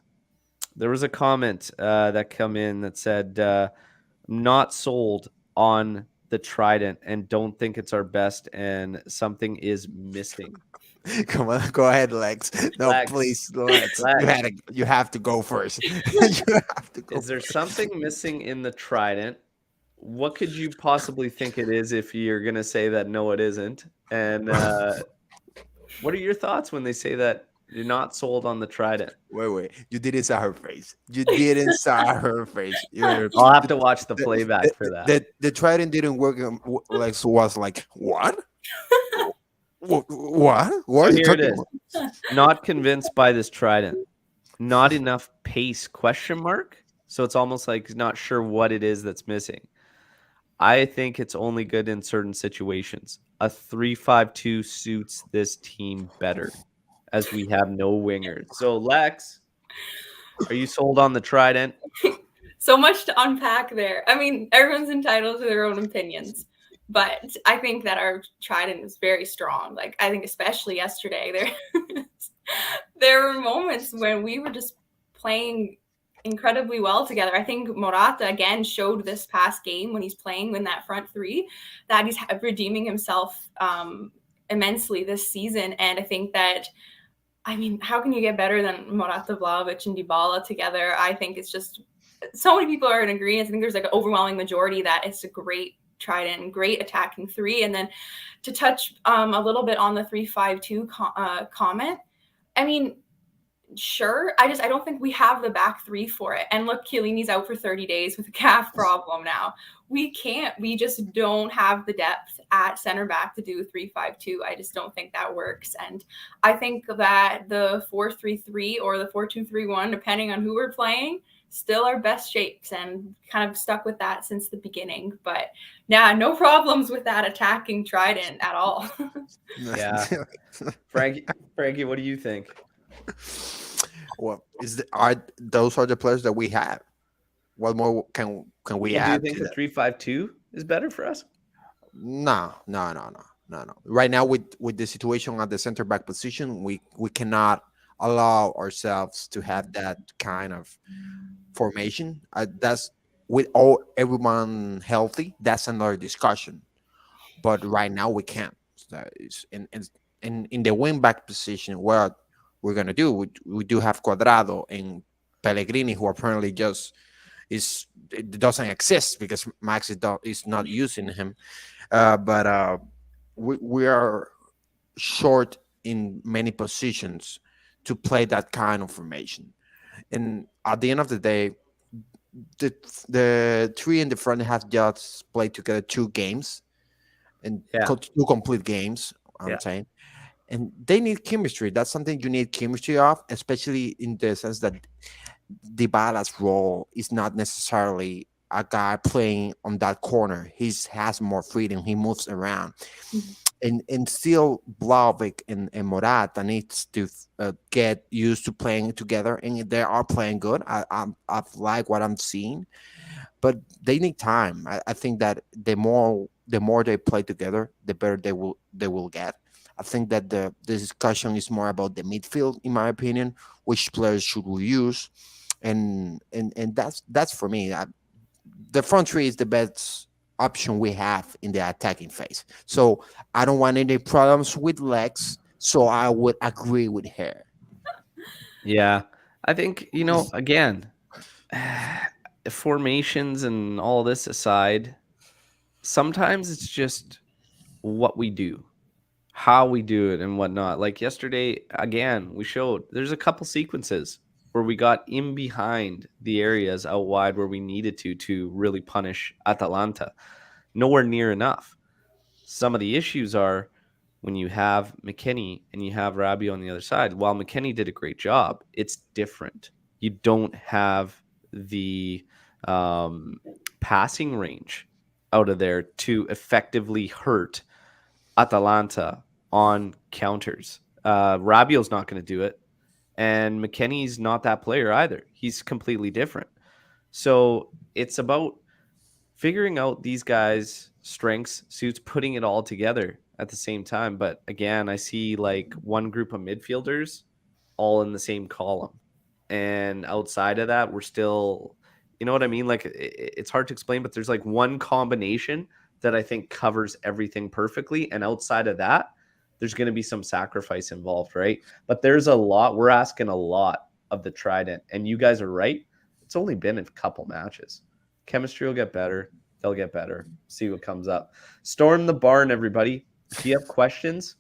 There was a comment that come in that said, not sold on the Trident and don't think it's our best and something is missing. Come on, go ahead, Lex. No, Lex, please, Lex. Lex, You have to go first. You have to go. is there something missing in the Trident? What could you possibly think it is if you're going to say that no, it isn't? And what are your thoughts when they say that you're not sold on the Trident? Wait. You didn't saw her face. You didn't saw her face. I'll have to watch the playback for that. The Trident didn't work. Like, so was like, what? What? What So are you here it talking is. about? Not convinced by this Trident. Not enough pace, question mark. So it's almost like not sure what it is that's missing. I think it's only good in certain situations. A 3-5-2 suits this team better, as we have no wingers. So Lex, are you sold on the Trident? So much to unpack there. I mean, everyone's entitled to their own opinions, but I think that our Trident is very strong. Like, I think especially yesterday, there were moments when we were just playing incredibly well together. I think Morata again showed this past game when he's playing in that front three that he's redeeming himself immensely this season. And I think that, I mean, how can you get better than Morata, Vlahovic, and Dybala together? I think it's just so many people are in agreement. I think there's like an overwhelming majority that it's a great Trident and great attacking three. And then to touch a little bit on the 3-5-2 comment, I mean, sure. I don't think we have the back three for it. And look, Chiellini's out for 30 days with a calf problem now. We just don't have the depth at center back to do 3-5-2. I just don't think that works. And I think that the 4-3-3 or the 4-2-3-1, depending on who we're playing, still our best shapes, and kind of stuck with that since the beginning. But yeah, no problems with that attacking Trident at all. Yeah. Frankie, what do you think? Well, those are the players that we have? What more can we add? Do you think the 3-5-2 is better for us? No. Right now, with the situation at the center back position, we cannot allow ourselves to have that kind of formation. That's with everyone healthy. That's another discussion. But right now, we can't. So in the wing back position, what we're gonna do? We do have Cuadrado and Pellegrini, who apparently just it doesn't exist because Max is not using him. But we are short in many positions to play that kind of formation. And at the end of the day, the three in the front have just played together 2 games and 2 complete games. I'm saying. And they need chemistry. That's something you need chemistry of, especially in the sense that Dybala's role is not necessarily a guy playing on that corner. He has more freedom. He moves around. Mm-hmm. And still Vlahovic and Morata needs to get used to playing together, and they are playing good. I like what I'm seeing, but they need time. I think that the more they play together, the better they will get. I think that the discussion is more about the midfield, in my opinion. Which players should we use? And that's for me. The front three is the best option we have in the attacking phase. So I don't want any problems with Lex. So I would agree with her. Yeah, I think again, formations and all this aside, sometimes it's just what we do, how we do it and whatnot. Like yesterday, again, we showed there's a couple sequences where we got in behind the areas out wide where we needed to really punish Atalanta. Nowhere near enough. Some of the issues are when you have McKennie and you have Rabiot on the other side. While McKennie did a great job, it's different. You don't have the passing range out of there to effectively hurt Atalanta on counters. Rabiot's not going to do it, and McKennie's not that player either. He's completely different. So it's about figuring out these guys' strengths, suits, putting it all together at the same time. But again, I see like one group of midfielders all in the same column. And outside of that, we're still, you know what I mean? Like it's hard to explain, but there's like one combination that I think covers everything perfectly. And outside of that, there's going to be some sacrifice involved, right? But there's a lot. We're asking a lot of the Trident. And you guys are right. It's only been a couple matches. Chemistry will get better. They'll get better. See what comes up. Storm the barn, everybody. If you have questions,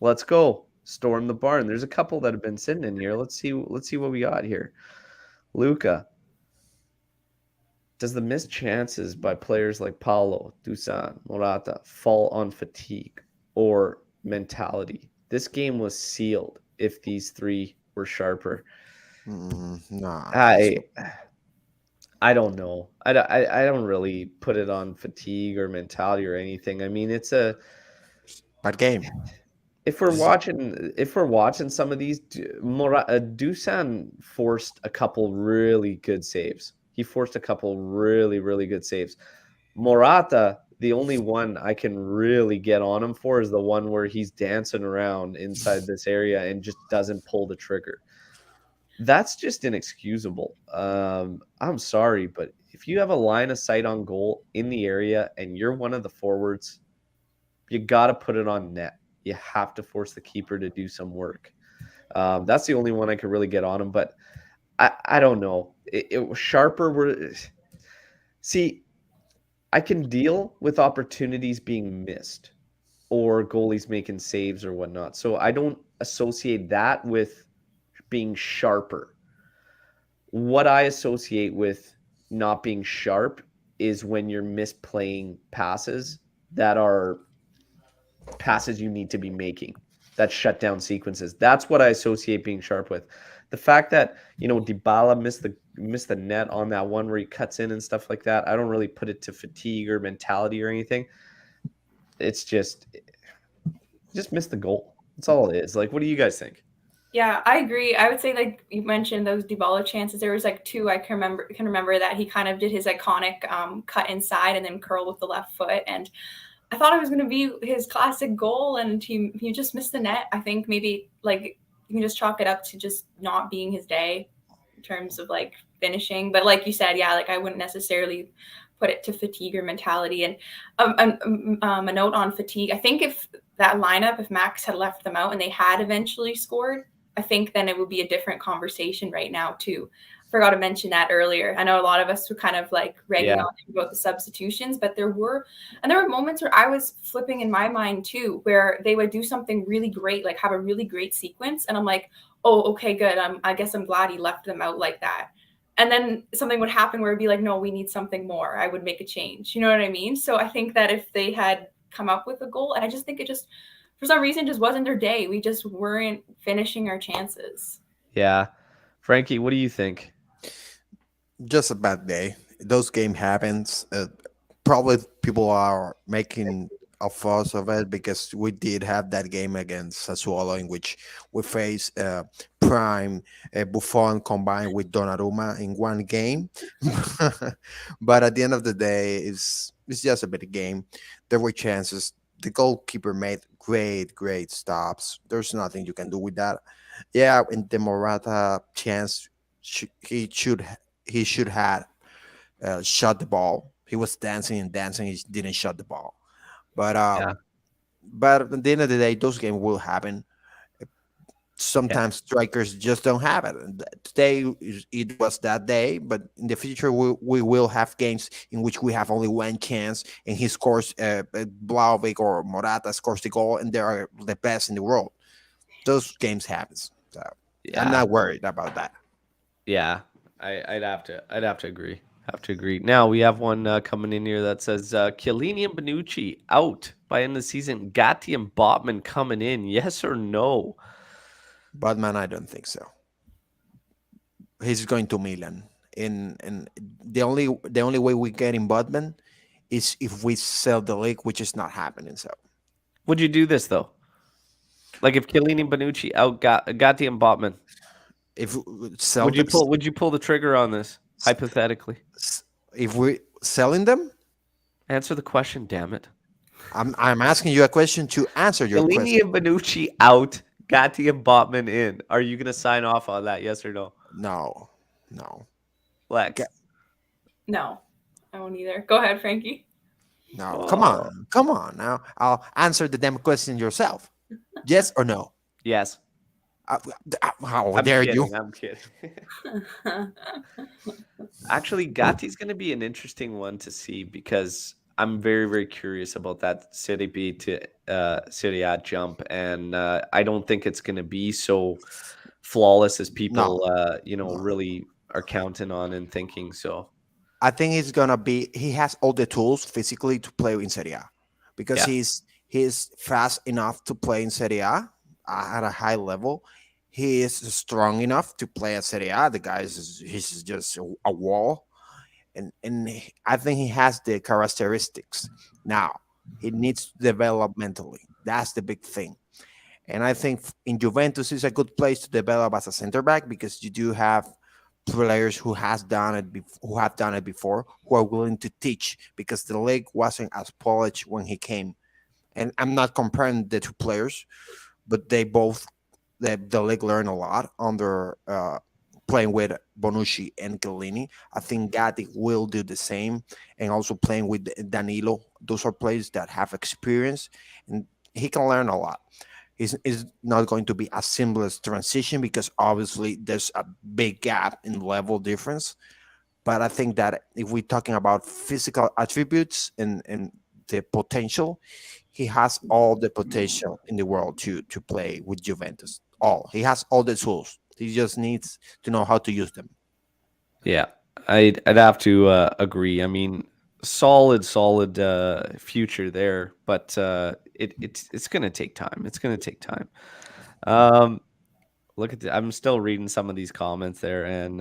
let's go. Storm the barn. There's a couple that have been sitting in here. Let's see what we got here. Luca. Does the missed chances by players like Paulo, Dusan, Morata fall on fatigue or mentality? This game was sealed if these three were sharper. Nah. I don't know. I don't really put it on fatigue or mentality or anything. I mean, it's a bad game. If we're watching some of these, Dusan forced a couple really good saves. He forced a couple really, really good saves. Morata, the only one I can really get on him for is the one where he's dancing around inside this area and just doesn't pull the trigger. That's just inexcusable. I'm sorry, but if you have a line of sight on goal in the area and you're one of the forwards, you got to put it on net. You have to force the keeper to do some work. That's the only one I could really get on him, but I don't know. It was sharper. See, I can deal with opportunities being missed or goalies making saves or whatnot. So I don't associate that with being sharper. What I associate with not being sharp is when you're misplaying passes that are passes you need to be making, that shut down sequences. That's what I associate being sharp with. The fact that, Dybala missed the net on that one where he cuts in and stuff like that, I don't really put it to fatigue or mentality or anything. It's just missed the goal. That's all it is. Like, what do you guys think? Yeah, I agree. I would say, like you mentioned, those Dybala chances. There was like two I can remember that he kind of did his iconic cut inside and then curl with the left foot, and I thought it was going to be his classic goal, and he just missed the net. I think maybe like you can just chalk it up to just not being his day in terms of like finishing. But like you said, yeah, like I wouldn't necessarily put it to fatigue or mentality. And a note on fatigue, I think if that lineup, if Max had left them out and they had eventually scored, I think then it would be a different conversation right now too. Forgot to mention that earlier. I know a lot of us were kind of like ragging on about the substitutions, but there were moments where I was flipping in my mind too, where they would do something really great, like have a really great sequence. And I'm like, oh, okay, good. I guess I'm glad he left them out like that. And then something would happen where it'd be like, no, we need something more. I would make a change. You know what I mean? So I think that if they had come up with a goal, and I just think it just, for some reason, just wasn't their day. We just weren't finishing our chances. Yeah. Frankie, what do you think? Just a bad day. Those game happens. Probably people are making a fuss of it because we did have that game against Sassuolo in which we faced Prime Buffon combined with Donnarumma in one game. But at the end of the day, it's just a bit game. There were chances. The goalkeeper made great stops. There's nothing you can do with that. Yeah, in the Morata chance, he should have shot the ball. He was dancing and dancing. He didn't shot the ball. But at the end of the day, those games will happen. Sometimes strikers just don't have it. Today it was that day, but in the future we will have games in which we have only one chance, and he scores. Blauvik or Morata scores the goal, and they are the best in the world. Those games happen. So I'm not worried about that. Yeah, I'd have to agree. Now we have one coming in here that says Chiellini and Bonucci out by end of the season. Gatti and Botman coming in. Yes or no? Botman, I don't think so. He's going to Milan, and the only way we get in Botman is if we sell the league, which is not happening. So Would you do this though? Like if Chiellini, Bonucci out Gatti and Botman, if we sell them, would you pull the trigger on this hypothetically? if we selling them, Answer the question, damn it. I'm asking you a question to answer your Chiellini question. and Bonucci out, Gatti and Botman in. Are you gonna sign off on that? Yes or no? No, no, Lex. Ga- No, I won't either. Go ahead, Frankie. no. Oh. Come on. Now I'll answer the damn question yourself. Yes or no? Yes. Uh, how I'm dare kidding. you? I'm kidding. Actually, Gatti's going to be an interesting one to see because I'm very, very curious about that Serie B to Serie A jump, and I don't think it's going to be so flawless as No, people, no. really are counting on and thinking. So, I think he's gonna be. He has all the tools physically to play in Serie A, because yeah, he's fast enough to play in Serie A at a high level. He is strong enough to play at Serie A. The guy is he's just a wall, and I think he has the characteristics. Now he needs to develop mentally. That's the big thing. And I think in Juventus is a good place to develop as a center back, because you do have players who have done it before, who are willing to teach, because the league wasn't as polished when he came. And I'm not comparing the two players, but the league learned a lot under playing with Bonucci and Chiellini. I think Gatti will do the same, and also playing with Danilo. Those are players that have experience, and he can learn a lot. It's not going to be a seamless transition, because obviously there's a big gap in level difference. But I think that if we're talking about physical attributes and the potential, he has all the potential in the world to play with Juventus. All he has all the tools. He just needs to know how to use them. yeah, I'd have to agree. I mean, solid future there, but it's going to take time. It's going to take time. Um, Look at I'm still reading some of these comments there, and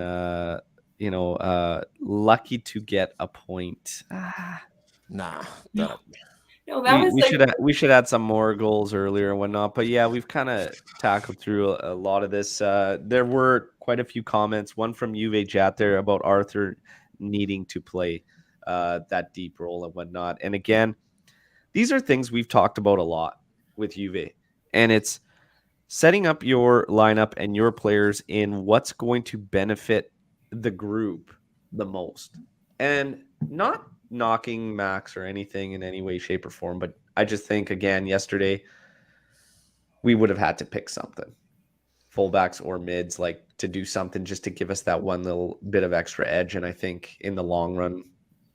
lucky to get a point. Nah, No, that no, that was We like should add some more goals earlier and whatnot. But yeah, we've kind of tackled through a lot of this. There were quite a few comments. One from Juve chat there about Arthur needing to play that deep role and whatnot. And again, these are things we've talked about a lot with Juve, and it's setting up your lineup and your players in what's going to benefit the group the most. And not knocking Max or anything in any way, shape, or form, but I just think, again, yesterday, we would have had to pick something fullbacks or mids, like to do something just to give us that one little bit of extra edge. And I think in the long run,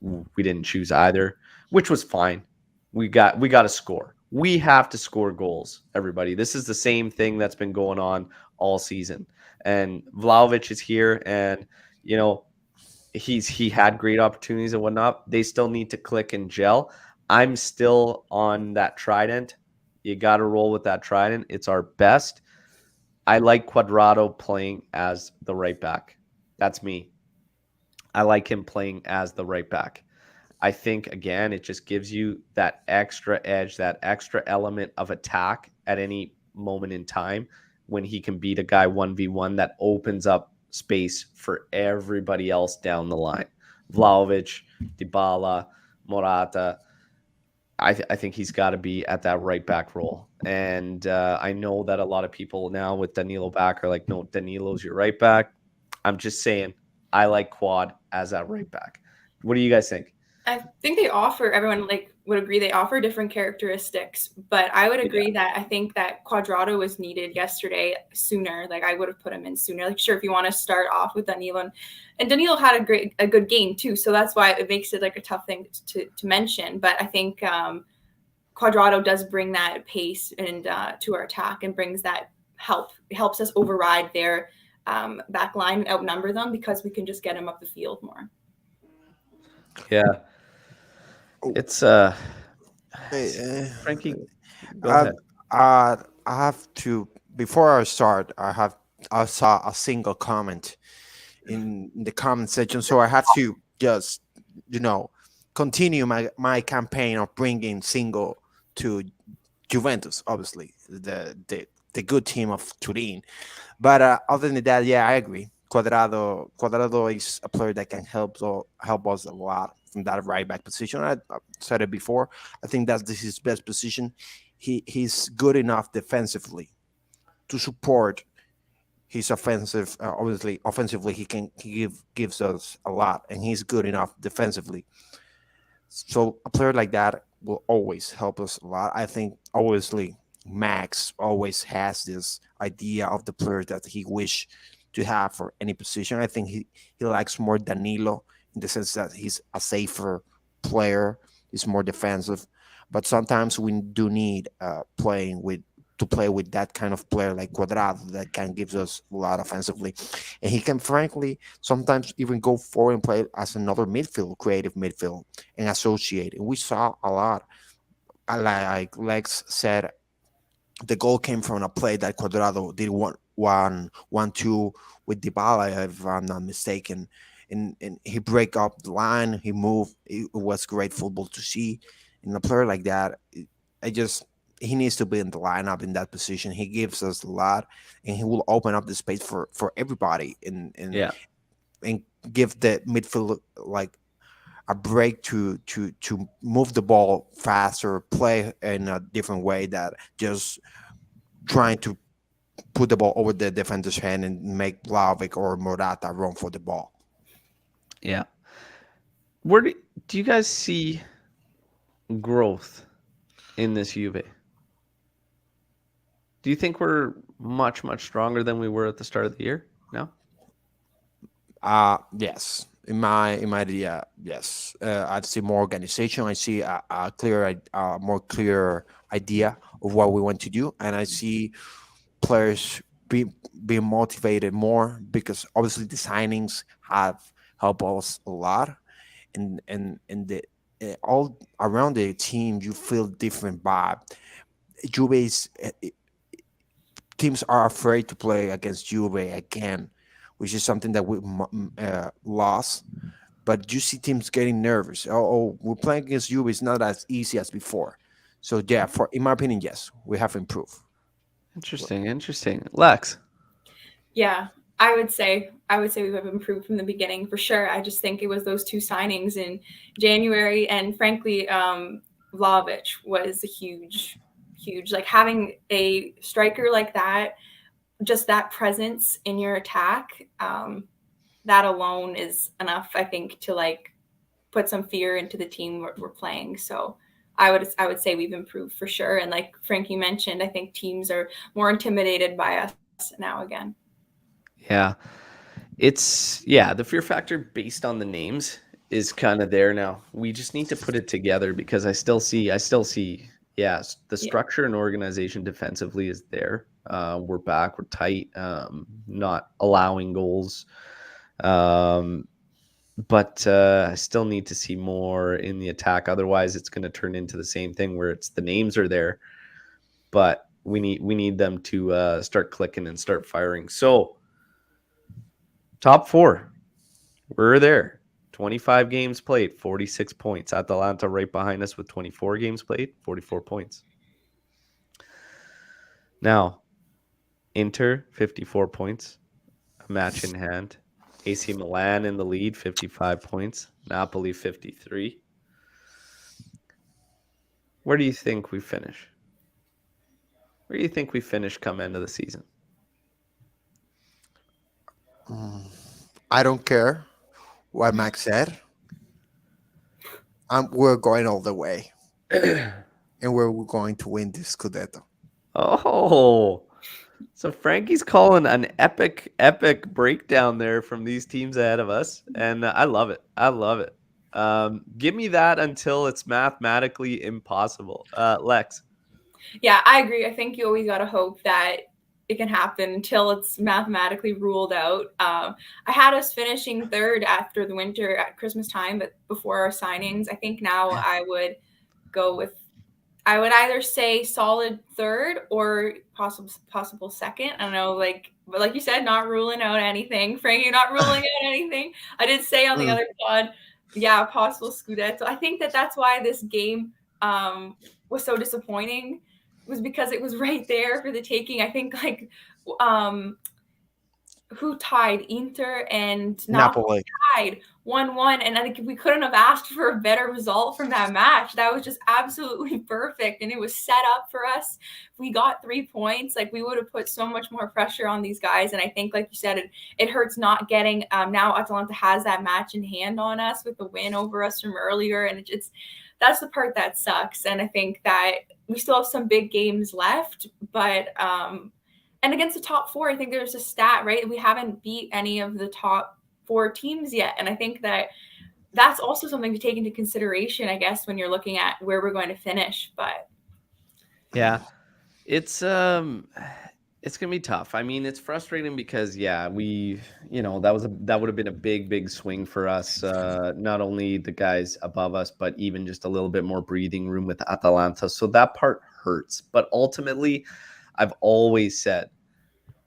we didn't choose either, which was fine. We got to score. We have to score goals, everybody. This is the same thing that's been going on all season. And Vlahovic is here, and you know he had great opportunities and whatnot. They still need to click and gel. I'm still on that Trident. You got to roll with that Trident. It's our best. I like Quadrado playing as the right back. That's me. I like him playing as the right back. I think, again, it just gives you that extra edge, that extra element of attack at any moment in time when he can beat a guy 1v1. That opens up space for everybody else down the line. Vlahovic, Dybala, Morata. I think he's got to be at that right back role. And I know that a lot of people now with Danilo back are like, no, Danilo's your right back. I'm just saying, I like Quad as that right back. What do you guys think? I think they offer everyone like would agree they offer different characteristics, but I would agree that I think that Quadrado was needed yesterday sooner. Like I would have put him in sooner. Like sure, if you want to start off with Danilo, and Danilo had a good game too, so that's why it makes it like a tough thing to mention. But I think Quadrado does bring that pace and to our attack and brings that helps us override their back line and outnumber them because we can just get him up the field more. Yeah. Oh, It's Frankie, go I, ahead. I have to before I start. I saw a single comment in the comment section, so I have to just continue my campaign of bringing single to Juventus, obviously the good team of Turin. But other than that, yeah, I agree. Cuadrado is a player that can help us a lot from that right back position. I said it before. I think that this is his best position. He's good enough defensively to support his offensive. Obviously, offensively, he gives us a lot, and he's good enough defensively. So a player like that will always help us a lot. I think obviously Max always has this idea of the player that he wish to have for any position. I think he likes more Danilo in the sense that he's a safer player. He's more defensive, but sometimes we do need to play with that kind of player like Cuadrado that can gives us a lot offensively, and he can frankly sometimes even go forward and play as another midfield, creative midfield, and associate. And we saw a lot. Like Lex said, the goal came from a play that Cuadrado did one two with Dybala, if I'm not mistaken. And he break up the line, he moved. It was great football to see. And a player like that, I just he needs to be in the lineup in that position. He gives us a lot, and he will open up the space for everybody Yeah. and give the midfield like a break to move the ball faster, play in a different way that just trying to put the ball over the defender's hand and make Vlahovic or Morata run for the ball. Yeah. Where do you guys see growth in this Juve? Do you think we're much, much stronger than we were at the start of the year? No? Yes. In my idea, yes. I see more organization. I see a more clear idea of what we want to do, and I see players being motivated more because obviously the signings have helped us a lot, and the all around the team you feel different vibe. Juve's teams are afraid to play against Juve again, which is something that we lost. But you see teams getting nervous. We're playing against Juve. It's not as easy as before. So yeah, in my opinion, yes, we have improved. Interesting. Lex. Yeah, I would say we have improved from the beginning for sure. I just think it was those two signings in January, and frankly, Vlahovic was a huge, like having a striker like that, just that presence in your attack. That alone is enough, I think, to like put some fear into the team we're playing. So I would say we've improved for sure. And like Frankie mentioned, I think teams are more intimidated by us now again. Yeah. The fear factor based on the names is kind of there now. We just need to put it together because I still see, yes, the structure and organization defensively is there. We're back, we're tight, not allowing goals. But I still need to see more in the attack. Otherwise, it's going to turn into the same thing where it's the names are there, but we need them to start clicking and start firing. So top four, we're there. 25 games played, 46 points. Atalanta right behind us with 24 games played, 44 points. Now, Inter, 54 points, a match in hand. AC Milan in the lead, 55 points. Napoli, 53. Where do you think we finish? Where do you think we finish come end of the season? I don't care what Max said. We're going all the way. And we're going to win this Scudetto. Oh, so Frankie's calling an epic breakdown there from these teams ahead of us. And I love it. Give me that until it's mathematically impossible. Lex. Yeah, I agree. I think you always got to hope that it can happen until it's mathematically ruled out. I had us finishing third after the winter at Christmas time, but before our signings, I think now I would either say solid third or possible second. I don't know, but like you said, not ruling out anything. Frankie, not ruling out anything. I did say on the other pod possible Scudetto. I think that's why this game was so disappointing, was because it was right there for the taking. I think who tied? Inter and Napoli. tied 1-1, and I think we couldn't have asked for a better result from that match. That was just absolutely perfect, and it was set up for us. If we got 3 points, like, we would have put so much more pressure on these guys. And I think, like you said, it hurts not getting. Now Atalanta has that match in hand on us with the win over us from earlier, and that's the part that sucks. And I think that we still have some big games left, but and against the top 4, I think there's a stat, right? We haven't beat any of the top 4 teams yet. And I think that's also something to take into consideration, I guess, when you're looking at where we're going to finish. But yeah, it's gonna be tough. I mean, it's frustrating because that would have been a big swing for us. Not only the guys above us, but even just a little bit more breathing room with Atalanta. So that part hurts. But ultimately, I've always said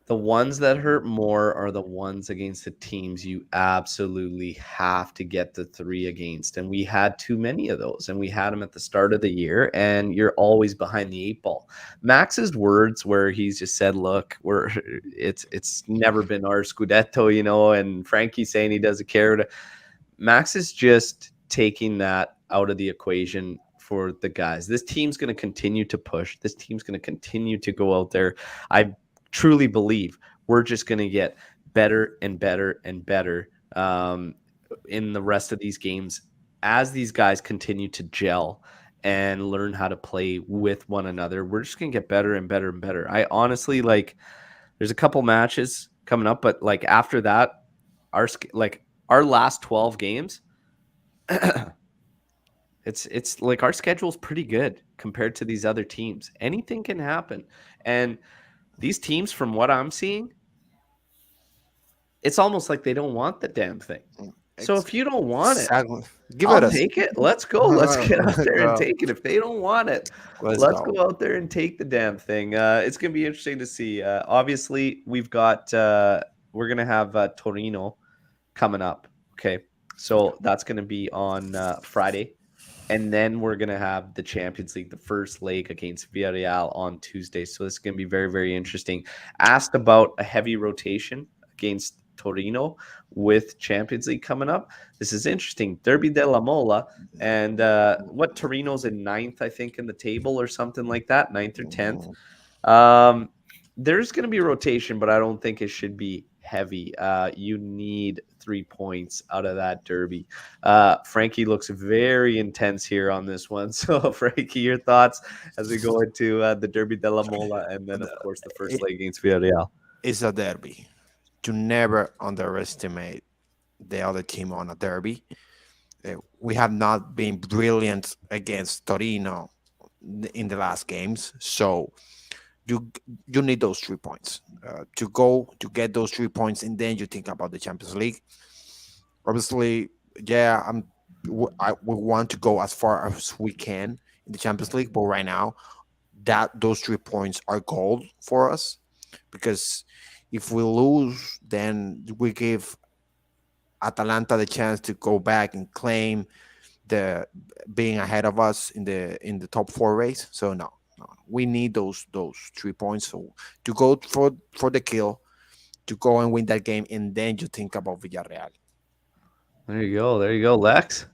the ones that hurt more are the ones against the teams you absolutely have to get the 3 against. And we had too many of those, and we had them at the start of the year, and you're always behind the 8 ball. Max's words where he's just said, look, it's never been our Scudetto, and Frankie saying he doesn't care. Max is just taking that out of the equation for the guys. This team's going to continue to push. This team's going to continue to go out there. I truly believe we're just going to get better and better and better in the rest of these games as these guys continue to gel and learn how to play with one another. We're just going to get better and better and better. I honestly, there's a couple matches coming up, but after that, our last 12 games, it's like our schedule's pretty good compared to these other teams. Anything can happen. And these teams, from what I'm seeing, it's almost like they don't want the damn thing. So if you don't want it, I'll take it. Let's go. Let's get out there and take it. If they don't want it, let's go out there and take the damn thing. It's going to be interesting to see. Obviously, we're going to have Torino coming up. Okay. So that's going to be on Friday. And then we're going to have the Champions League, the first leg against Villarreal on Tuesday. So this is going to be very, very interesting. Asked about a heavy rotation against Torino with Champions League coming up. This is interesting. Derby della Mola. And Torino's in 9th, I think, in the table or something like that, 9th or 10th. There's going to be a rotation, but I don't think it should be heavy. You need 3 points out of that derby. Frankie looks very intense here on this one. So, Frankie, your thoughts as we go into the Derby della Mola and then, of course, the first leg against Villarreal. It's a derby. You never underestimate the other team on a derby. We have not been brilliant against Torino in the last games. So, you need those 3 points to get those 3 points, and then you think about the Champions League. Obviously, we want to go as far as we can in the Champions League, but right now, those 3 points are gold for us, because if we lose, then we give Atalanta the chance to go back and claim the being ahead of us in the top 4 race. So no. We need those 3 points. So to go for the kill, to go and win that game, and then you think about Villarreal. There you go, Lex.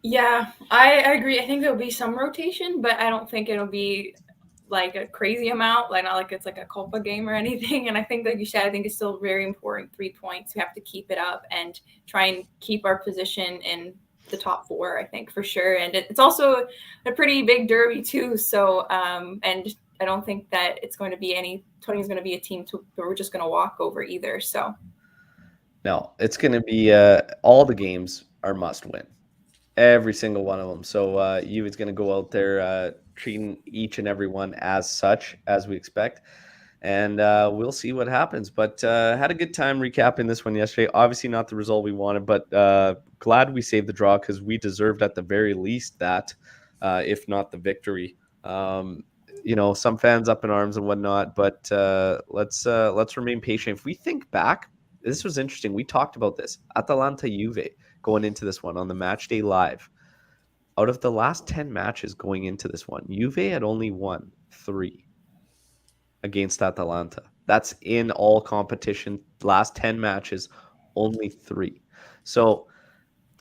Yeah, I agree. I think there'll be some rotation, but I don't think it'll be like a crazy amount, not like it's like a Copa game or anything. And I think, like you said, I think it's still very important. 3 points. We have to keep it up and try and keep our position in the top 4, I think, for sure. And it's also a pretty big derby too. So, and I don't think that it's going to be Tony's going to be a team where we're just going to walk over either. So, no, it's going to be all the games are must win, every single one of them. So Juve's going to go out there treating each and every one as such as we expect. And we'll see what happens. But had a good time recapping this one yesterday. Obviously not the result we wanted, but glad we saved the draw, because we deserved at the very least that, if not the victory. Some fans up in arms and whatnot, but let's remain patient. If we think back, this was interesting. We talked about this. Atalanta Juve, going into this one on the match day live. Out of the last 10 matches going into this one, Juve had only won 3 against Atalanta. That's in all competition. Last 10 matches, only 3. So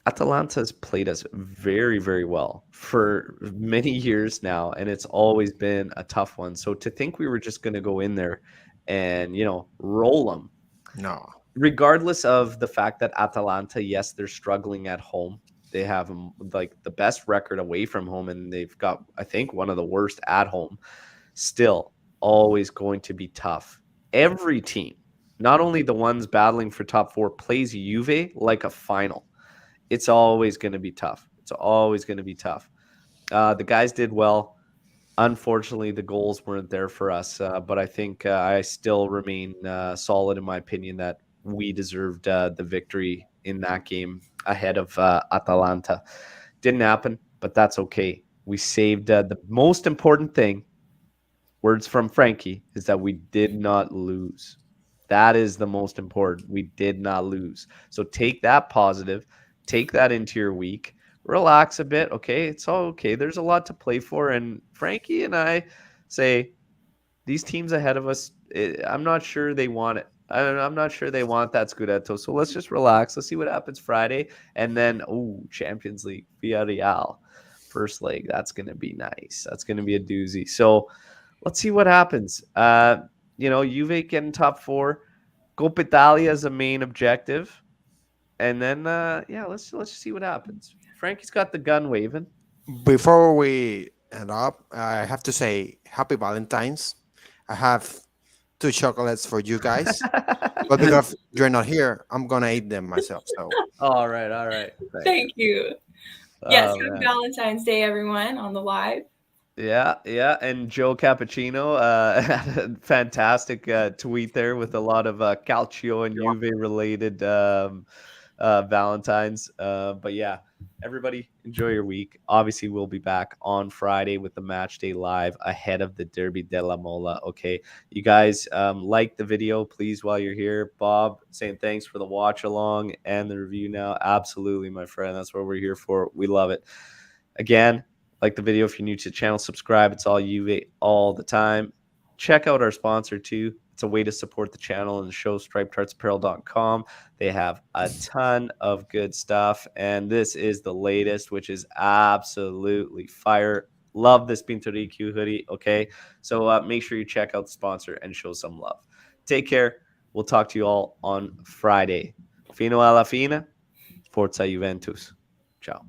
Atalanta's played us very, very well for many years now, and it's always been a tough one. So to think we were just going to go in there and, roll them, No. regardless of the fact that Atalanta, yes, they're struggling at home. They have like the best record away from home, and they've got, I think, one of the worst at home. Still, always going to be tough. Every team, not only the ones battling for top 4, plays Juve like a final. It's always going to be tough. It's always going to be tough. The guys did well. Unfortunately, the goals weren't there for us, but I think I still remain solid in my opinion that we deserved the victory in that game ahead of Atalanta. Didn't happen, but that's okay. We saved the most important thing, words from Frankie, is that we did not lose. That is the most important. We did not lose. So take that positive, take that into your week, relax a bit. Okay, it's all okay. There's a lot to play for. And Frankie and I say these teams ahead of us, I'm not sure they want it. I'm not sure they want that Scudetto. So let's just relax. Let's see what happens Friday. And then, Champions League, Villarreal, first leg. That's going to be nice. That's going to be a doozy. So let's see what happens. Juve getting top 4. Coppa Italia is a main objective. And then, let's see what happens. Frankie's got the gun waving. Before we end up, I have to say Happy Valentine's. I have 2 chocolates for you guys, but because you're not here, I'm gonna eat them myself. So, all right. Thank you. Yes, happy Valentine's Day, everyone, on the live. Yeah, and Joe Cappuccino had a fantastic tweet there with a lot of Calcio and Juve related Valentines. But yeah, everybody enjoy your week. Obviously, we'll be back on Friday with the match day live ahead of the Derby della Mola. Okay, you guys like the video, please, while you're here. Bob saying thanks for the watch along and the review now. Absolutely, my friend. That's what we're here for. We love it. Again, like the video if you're new to the channel, subscribe. It's all Juve all the time. Check out our sponsor too. It's a way to support the channel and the show, stripedtartsapparel.com. They have a ton of good stuff, and this is the latest, which is absolutely fire. Love this Pintorique hoodie, okay? So make sure you check out the sponsor and show some love. Take care. We'll talk to you all on Friday. Fino alla fine. Forza Juventus. Ciao.